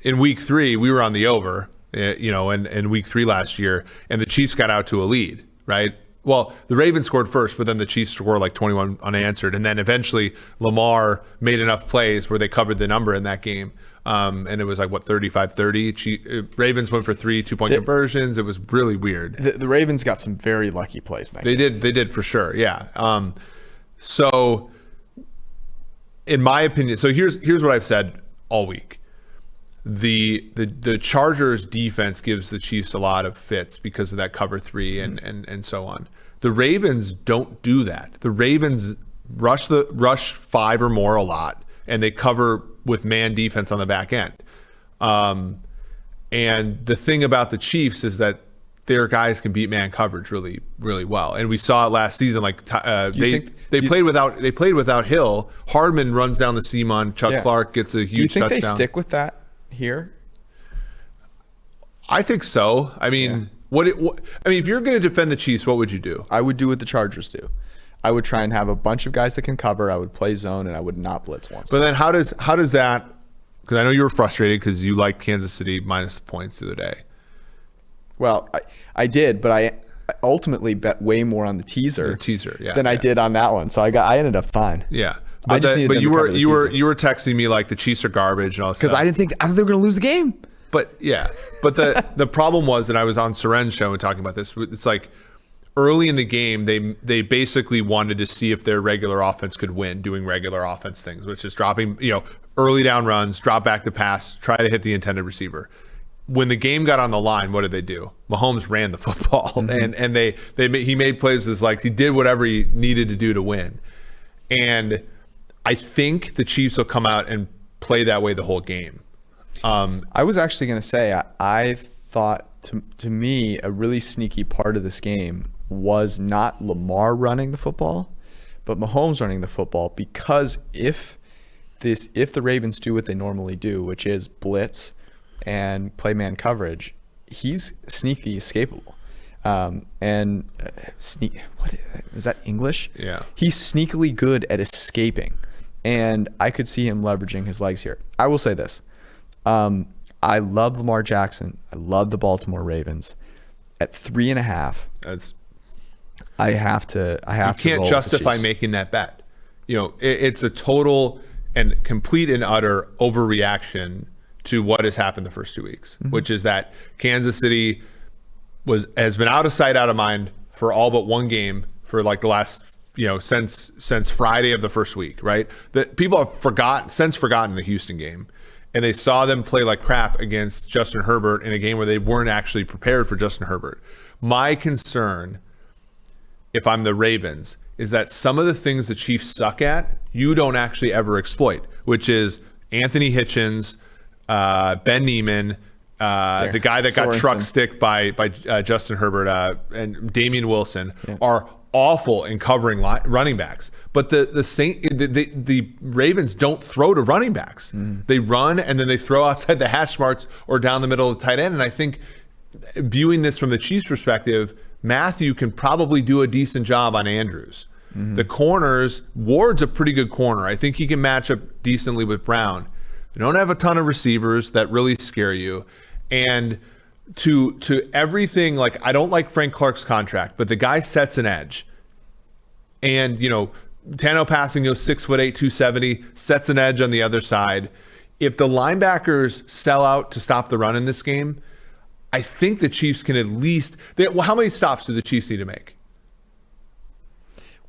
In week 3, we were on the over, in week 3 last year, and the Chiefs got out to a lead, right? Well, the Ravens scored first, but then the Chiefs scored like 21 unanswered. And then eventually Lamar made enough plays where they covered the number in that game. And it was like, 35-30. Ravens went for 3 2-point conversions. It was really weird. The Ravens got some very lucky plays in that game. They did for sure, yeah. So in my opinion, so here's what I've said all week. The Chargers defense gives the Chiefs a lot of fits because of that cover 3 and so on. The Ravens don't do that. The Ravens rush 5 or more a lot, and they cover with man defense on the back end. And the thing about the Chiefs is that their guys can beat man coverage really, really well. And we saw it last season. Like they played without Hill. Hardman runs down the seam on Chuck Clark, gets a huge touchdown. Do you think they stick with that here? I think so. I mean, if you're going to defend the Chiefs, what would you do? I would do what the Chargers do. I would try and have a bunch of guys that can cover. I would play zone, and I would not blitz once. But then how does that? Because I know you were frustrated because you liked Kansas City minus the points the other day. Well, I did, but I ultimately bet way more on the teaser than I did on that one. So I ended up fine. Yeah. But you were texting me like the Chiefs are garbage and all that stuff. Because I thought they were going to lose the game. But the problem was that I was on Soren's show and talking about this. It's like early in the game, they basically wanted to see if their regular offense could win doing regular offense things, which is dropping, early down runs, drop back to pass, try to hit the intended receiver. When the game got on the line, what did they do? Mahomes ran the football, and he made plays as like he did whatever he needed to do to win. And I think the Chiefs will come out and play that way the whole game. I was actually going to say I thought to me a really sneaky part of this game was not Lamar running the football, but Mahomes running the football, because if the Ravens do what they normally do, which is blitz and play man coverage, he's sneaky escapable. What is that English? Yeah. He's sneakily good at escaping, and I could see him leveraging his legs here. I will say this. I love Lamar Jackson. I love the Baltimore Ravens. At 3.5, I have to. You can't justify making that bet. It's a total and complete and utter overreaction to what has happened the first 2 weeks, which is that Kansas City has been out of sight, out of mind for all but one game for like the last, since Friday of the first week, right? That people have forgotten the Houston game, and they saw them play like crap against Justin Herbert in a game where they weren't actually prepared for Justin Herbert. My concern, if I'm the Ravens, is that some of the things the Chiefs suck at, you don't actually ever exploit, which is Anthony Hitchens, Ben Neiman, the guy that got truck stick by Justin Herbert, and Damian Wilson are awful in covering running backs. But the Ravens don't throw to running backs. They run and then they throw outside the hash marks or down the middle of the tight end. And I think viewing this from the Chiefs' perspective, Matthew can probably do a decent job on Andrews. The corners, Ward's a pretty good corner. I think he can match up decently with Brown. They don't have a ton of receivers that really scare you. And to everything, like, I don't like Frank Clark's contract, but the guy sets an edge. And, Tano passing, 6'8", 270, sets an edge on the other side. If the linebackers sell out to stop the run in this game, I think the Chiefs can at least how many stops do the Chiefs need to make?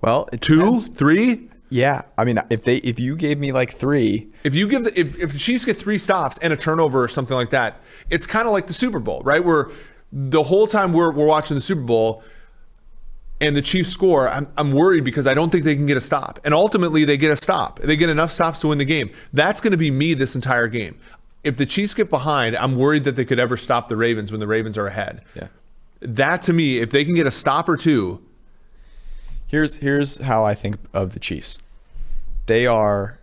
Well, 2, 3? Yeah, I mean, if you gave me like 3, if the Chiefs get 3 stops and a turnover or something like that, it's kind of like the Super Bowl, right? Where the whole time we're watching the Super Bowl and the Chiefs score, I'm worried because I don't think they can get a stop, and ultimately they get a stop. They get enough stops to win the game. That's going to be me this entire game. If the Chiefs get behind, I'm worried that they could ever stop the Ravens when the Ravens are ahead. Yeah, that to me, if they can get a stop or two. Here's how I think of the Chiefs. They're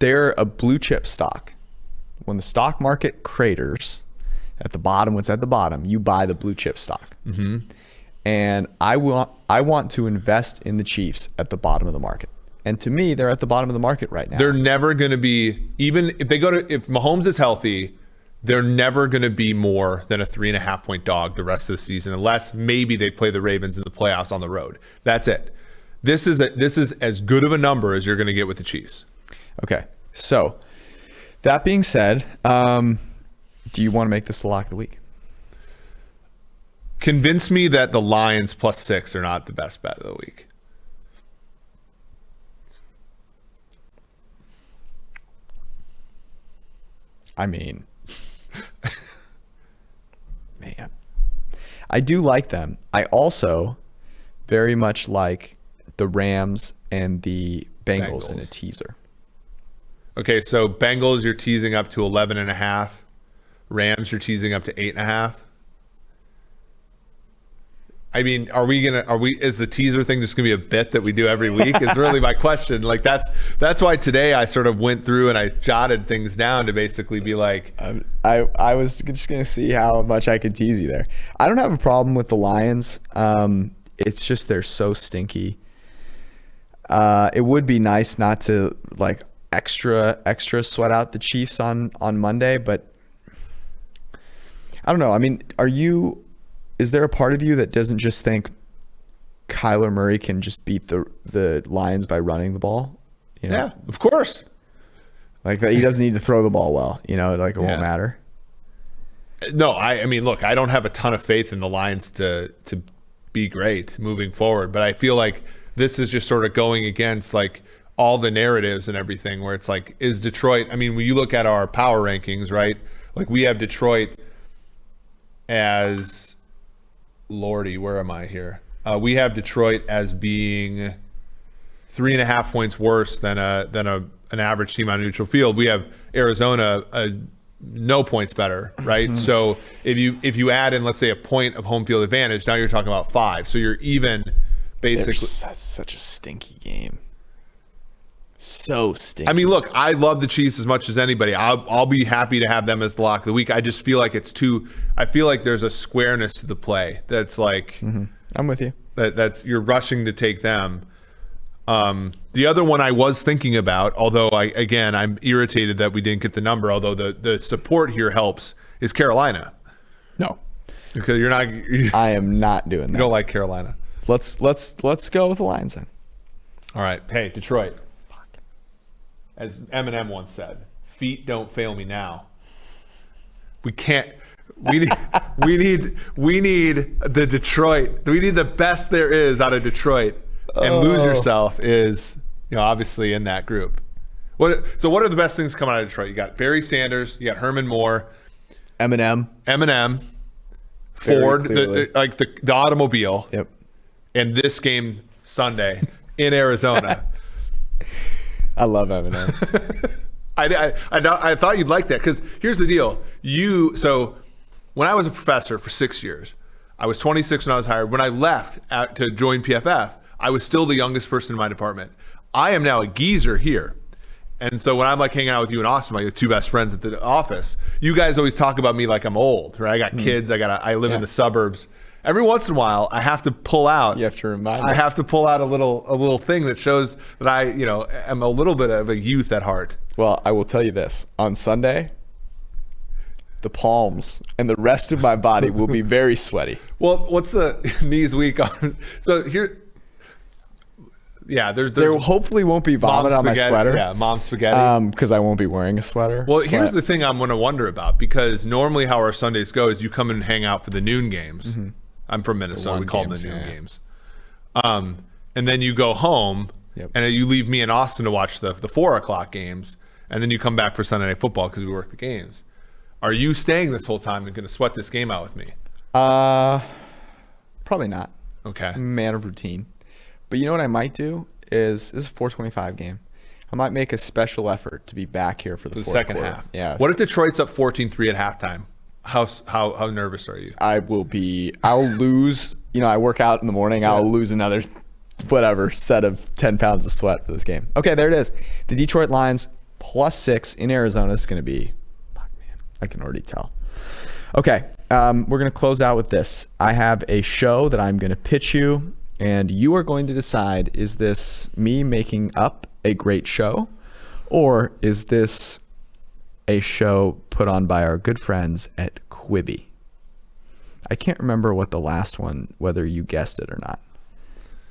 a blue chip stock. When the stock market craters at the bottom, what's at the bottom, you buy the blue chip stock. And I want to invest in the Chiefs at the bottom of the market. And to me, they're at the bottom of the market right now. They're never going to be, even if if Mahomes is healthy, they're never going to be more than a 3.5 point dog the rest of the season, unless maybe they play the Ravens in the playoffs on the road. That's it. This is as good of a number as you're going to get with the Chiefs. Okay. So that being said, do you want to make this the lock of the week? Convince me that the Lions +6 are not the best bet of the week. I mean, man, I do like them. I also very much like the Rams and the Bengals in a teaser. Okay, so Bengals you're teasing up to 11.5. Rams you're teasing up to 8.5. I mean, is the teaser thing just gonna be a bit that we do every week? Is really my question. Like that's why today I sort of went through and I jotted things down to basically be like, I was just gonna see how much I could tease you there. I don't have a problem with the Lions. It's just they're so stinky. It would be nice not to like extra sweat out the Chiefs on Monday, but I don't know. I mean, is there a part of you that doesn't just think Kyler Murray can just beat the Lions by running the ball? You know? Yeah, of course. Like that, he doesn't need to throw the ball well. You know, like it won't matter. No, I mean, look, I don't have a ton of faith in the Lions to be great moving forward, but I feel like this is just sort of going against like all the narratives and everything where it's like, is Detroit, I mean, when you look at our power rankings, right? Like we have Detroit as, Lordy, where am I here? We have Detroit as being 3.5 points worse than an average team on a neutral field. We have Arizona no points better, right? Mm-hmm. So if you add in, let's say, a point of home field advantage, now you're talking about 5. So you're even basically. That's such a stinky game. So stinky. I mean, look, I love the Chiefs as much as anybody. I'll be happy to have them as the lock of the week. I just feel like I feel like there's a squareness to the play that's like. Mm-hmm. I'm with you. That's you're rushing to take them. The other one I was thinking about, although I'm irritated that we didn't get the number, although the support here helps, is Carolina. No. Because you're not. I am not doing that. You don't like Carolina. Let's go with the Lions then. All right. Hey, Detroit. Fuck. As Eminem once said, feet don't fail me now. We can't. We need the Detroit. We need the best there is out of Detroit. And Lose Yourself is, obviously in that group. So what are the best things coming out of Detroit? You got Barry Sanders, you got Herman Moore, Eminem, Ford, the automobile. Yep. And this game Sunday in Arizona. I love Eminem. I thought you'd like that because here's the deal. So when I was a professor for 6 years, I was 26 when I was hired. When I left to join PFF, I was still the youngest person in my department. I am now a geezer here. And so when I'm like hanging out with you and Austin, like the two best friends at the office, you guys always talk about me like I'm old, right? I got kids. I live in the suburbs. Every once in a while, I have to pull out. You have to remind us. I have to pull out a little thing that shows that I, am a little bit of a youth at heart. Well, I will tell you this. On Sunday, the palms and the rest of my body will be very sweaty. Well, what's the knees weak on? So here, there hopefully won't be vomit on my sweater. Yeah, mom spaghetti. Because I won't be wearing a sweater. Well, here's the thing I'm going to wonder about, because normally how our Sundays go is you come and hang out for the noon games. Mm-hmm. I'm from Minnesota. We call them the noon games. And then you go home, and you leave me and Austin to watch the 4 o'clock games, and then you come back for Sunday Night Football because we work the games. Are you staying this whole time and going to sweat this game out with me? Probably not. Okay. Man of routine. But you know what I might do is, this is a 4:25 game. I might make a special effort to be back here for the second quarter. half. Yeah. What if Detroit's up 14-3 at halftime? How nervous are you? I'll lose, I work out in the morning. Yeah. I'll lose another set of 10 pounds of sweat for this game. Okay, there it is. The Detroit Lions +6 in Arizona is going to be, I can already tell. Okay, we're going to close out with this. I have a show that I'm going to pitch you, and you are going to decide, is this me making up a great show, or is this a show put on by our good friends at Quibi? I can't remember what the last one, whether you guessed it or not.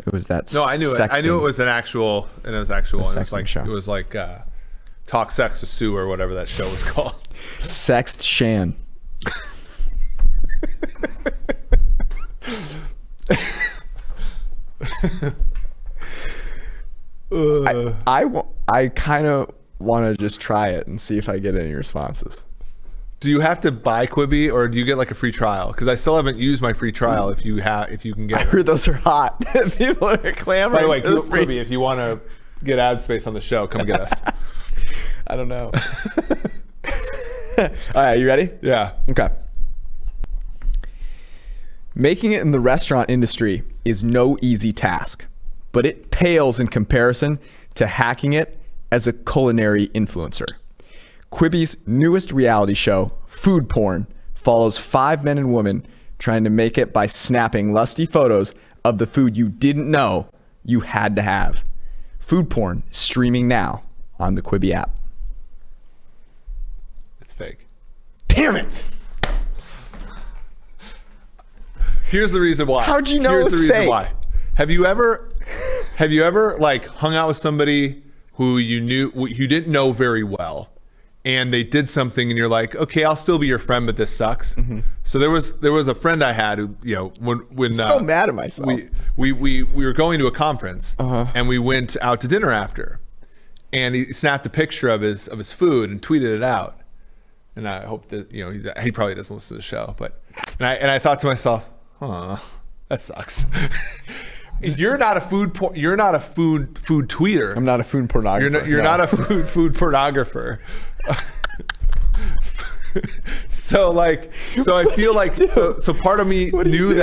It was that. No, I knew it. I knew it was an actual, and it was actual one. It was like Talk Sex with Sue or whatever that show was called. Sext Shan. I kind of want to just try it and see if I get any responses. Do you have to buy Quibi, or do you get like a free trial? Because I still haven't used my free trial. If you can get, I heard those are hot. People are clamoring. By the way, Quibi, if you want to get ad space on the show, come get us. I don't know. All right, you ready? Yeah. Okay. Making it in the restaurant industry is no easy task, but it pales in comparison to hacking it as a culinary influencer. Quibi's newest reality show, Food Porn, follows 5 men and women trying to make it by snapping lusty photos of the food you didn't know you had to have. Food Porn streaming now on the Quibi app. It's fake. Damn it! Here's the reason why. How'd you know Here's it was the reason fake? why. Have you ever like hung out with somebody who you didn't know very well, and they did something, and you're like, okay, I'll still be your friend, but this sucks. Mm-hmm. So there was a friend I had who, when I'm so mad at myself. We were going to a conference, and we went out to dinner after, and he snapped a picture of his food and tweeted it out. And I hope that he probably doesn't listen to the show, but and I thought to myself, that sucks. You're not a food tweeter. I'm not a food pornographer. You're not a food pornographer. So I feel like so part of me knew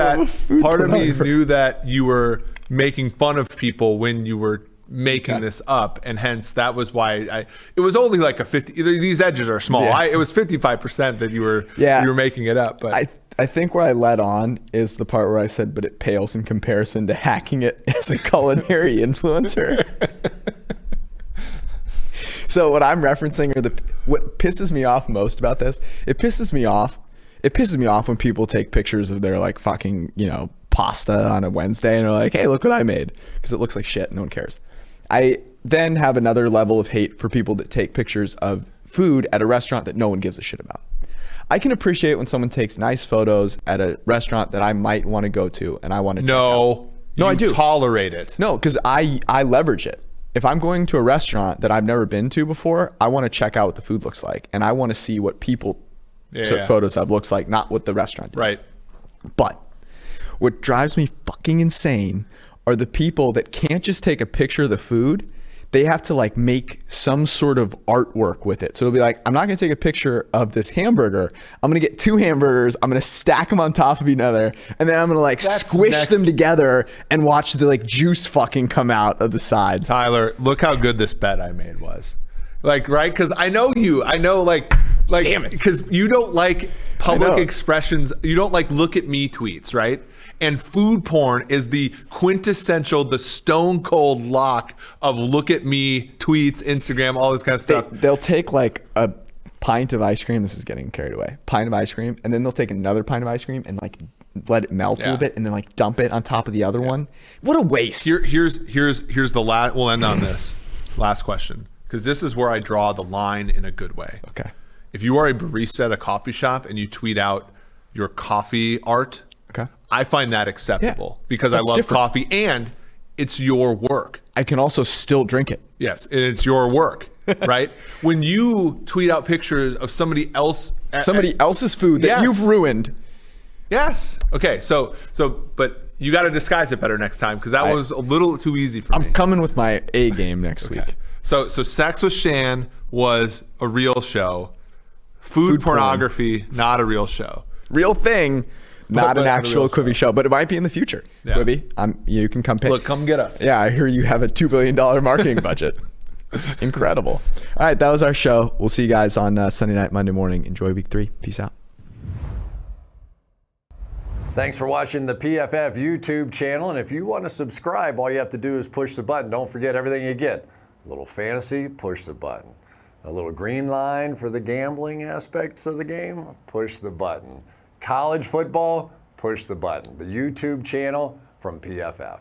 that you were making fun of people when you were making this up, and hence that was why it was only like a 50. These edges are small. Yeah. It was 55% that you were making it up, but I think where I led on is the part where I said, but it pales in comparison to hacking it as a culinary influencer. So what I'm referencing are what pisses me off most about this. It pisses me off when people take pictures of their like fucking, pasta on a Wednesday and are like, hey, look what I made, because it looks like shit. No one cares. I then have another level of hate for people that take pictures of food at a restaurant that no one gives a shit about. I can appreciate when someone takes nice photos at a restaurant that I might want to go to and I want to check out. No, I do. Tolerate it. No, because I leverage it. If I'm going to a restaurant that I've never been to before, I want to check out what the food looks like. And I want to see what people took photos of looks like, not what the restaurant did. Right. But what drives me fucking insane are the people that can't just take a picture of the food. They have to like make some sort of artwork with it. So it'll be like, I'm not gonna take a picture of this hamburger. I'm gonna get 2 hamburgers. I'm gonna stack them on top of each other. And then I'm gonna like squish them together and watch the like juice fucking come out of the sides. Tyler, look how good this bet I made was. Like, right? Because I know like, damn it. Because you don't like public expressions. You don't like look at me tweets, right? And food porn is the quintessential, the stone cold lock of look at me tweets, Instagram, all this kind of stuff. They'll take like a pint of ice cream. This is getting carried away. Pint of ice cream. And then they'll take another pint of ice cream and like let it melt a little bit and then like dump it on top of the other one. What a waste. Here's the last, we'll end on this last question. Because this is where I draw the line in a good way. Okay. If you are a barista at a coffee shop and you tweet out your coffee art, okay, I find that acceptable because I love coffee and it's your work. I can also still drink it. Yes, and it's your work, right? When you tweet out pictures of somebody else's food that you've ruined. Yes. Okay, so but you got to disguise it better next time because that was a little too easy for me. I'm coming with my A game next week. So Sex with Shan was a real show. Food pornography, not a real show. Real thing. Not an actual Quibi show, but it might be in the future. Yeah. Quibi, you can come pick. Look, come get us. Yeah, I hear you have a $2 billion marketing budget. Incredible. All right, that was our show. We'll see you guys on Sunday night, Monday morning. Enjoy week 3. Peace out. Thanks for watching the PFF YouTube channel. And if you want to subscribe, all you have to do is push the button. Don't forget everything you get. A little fantasy, push the button. A little green line for the gambling aspects of the game, push the button. College football, push the button. The YouTube channel from PFF.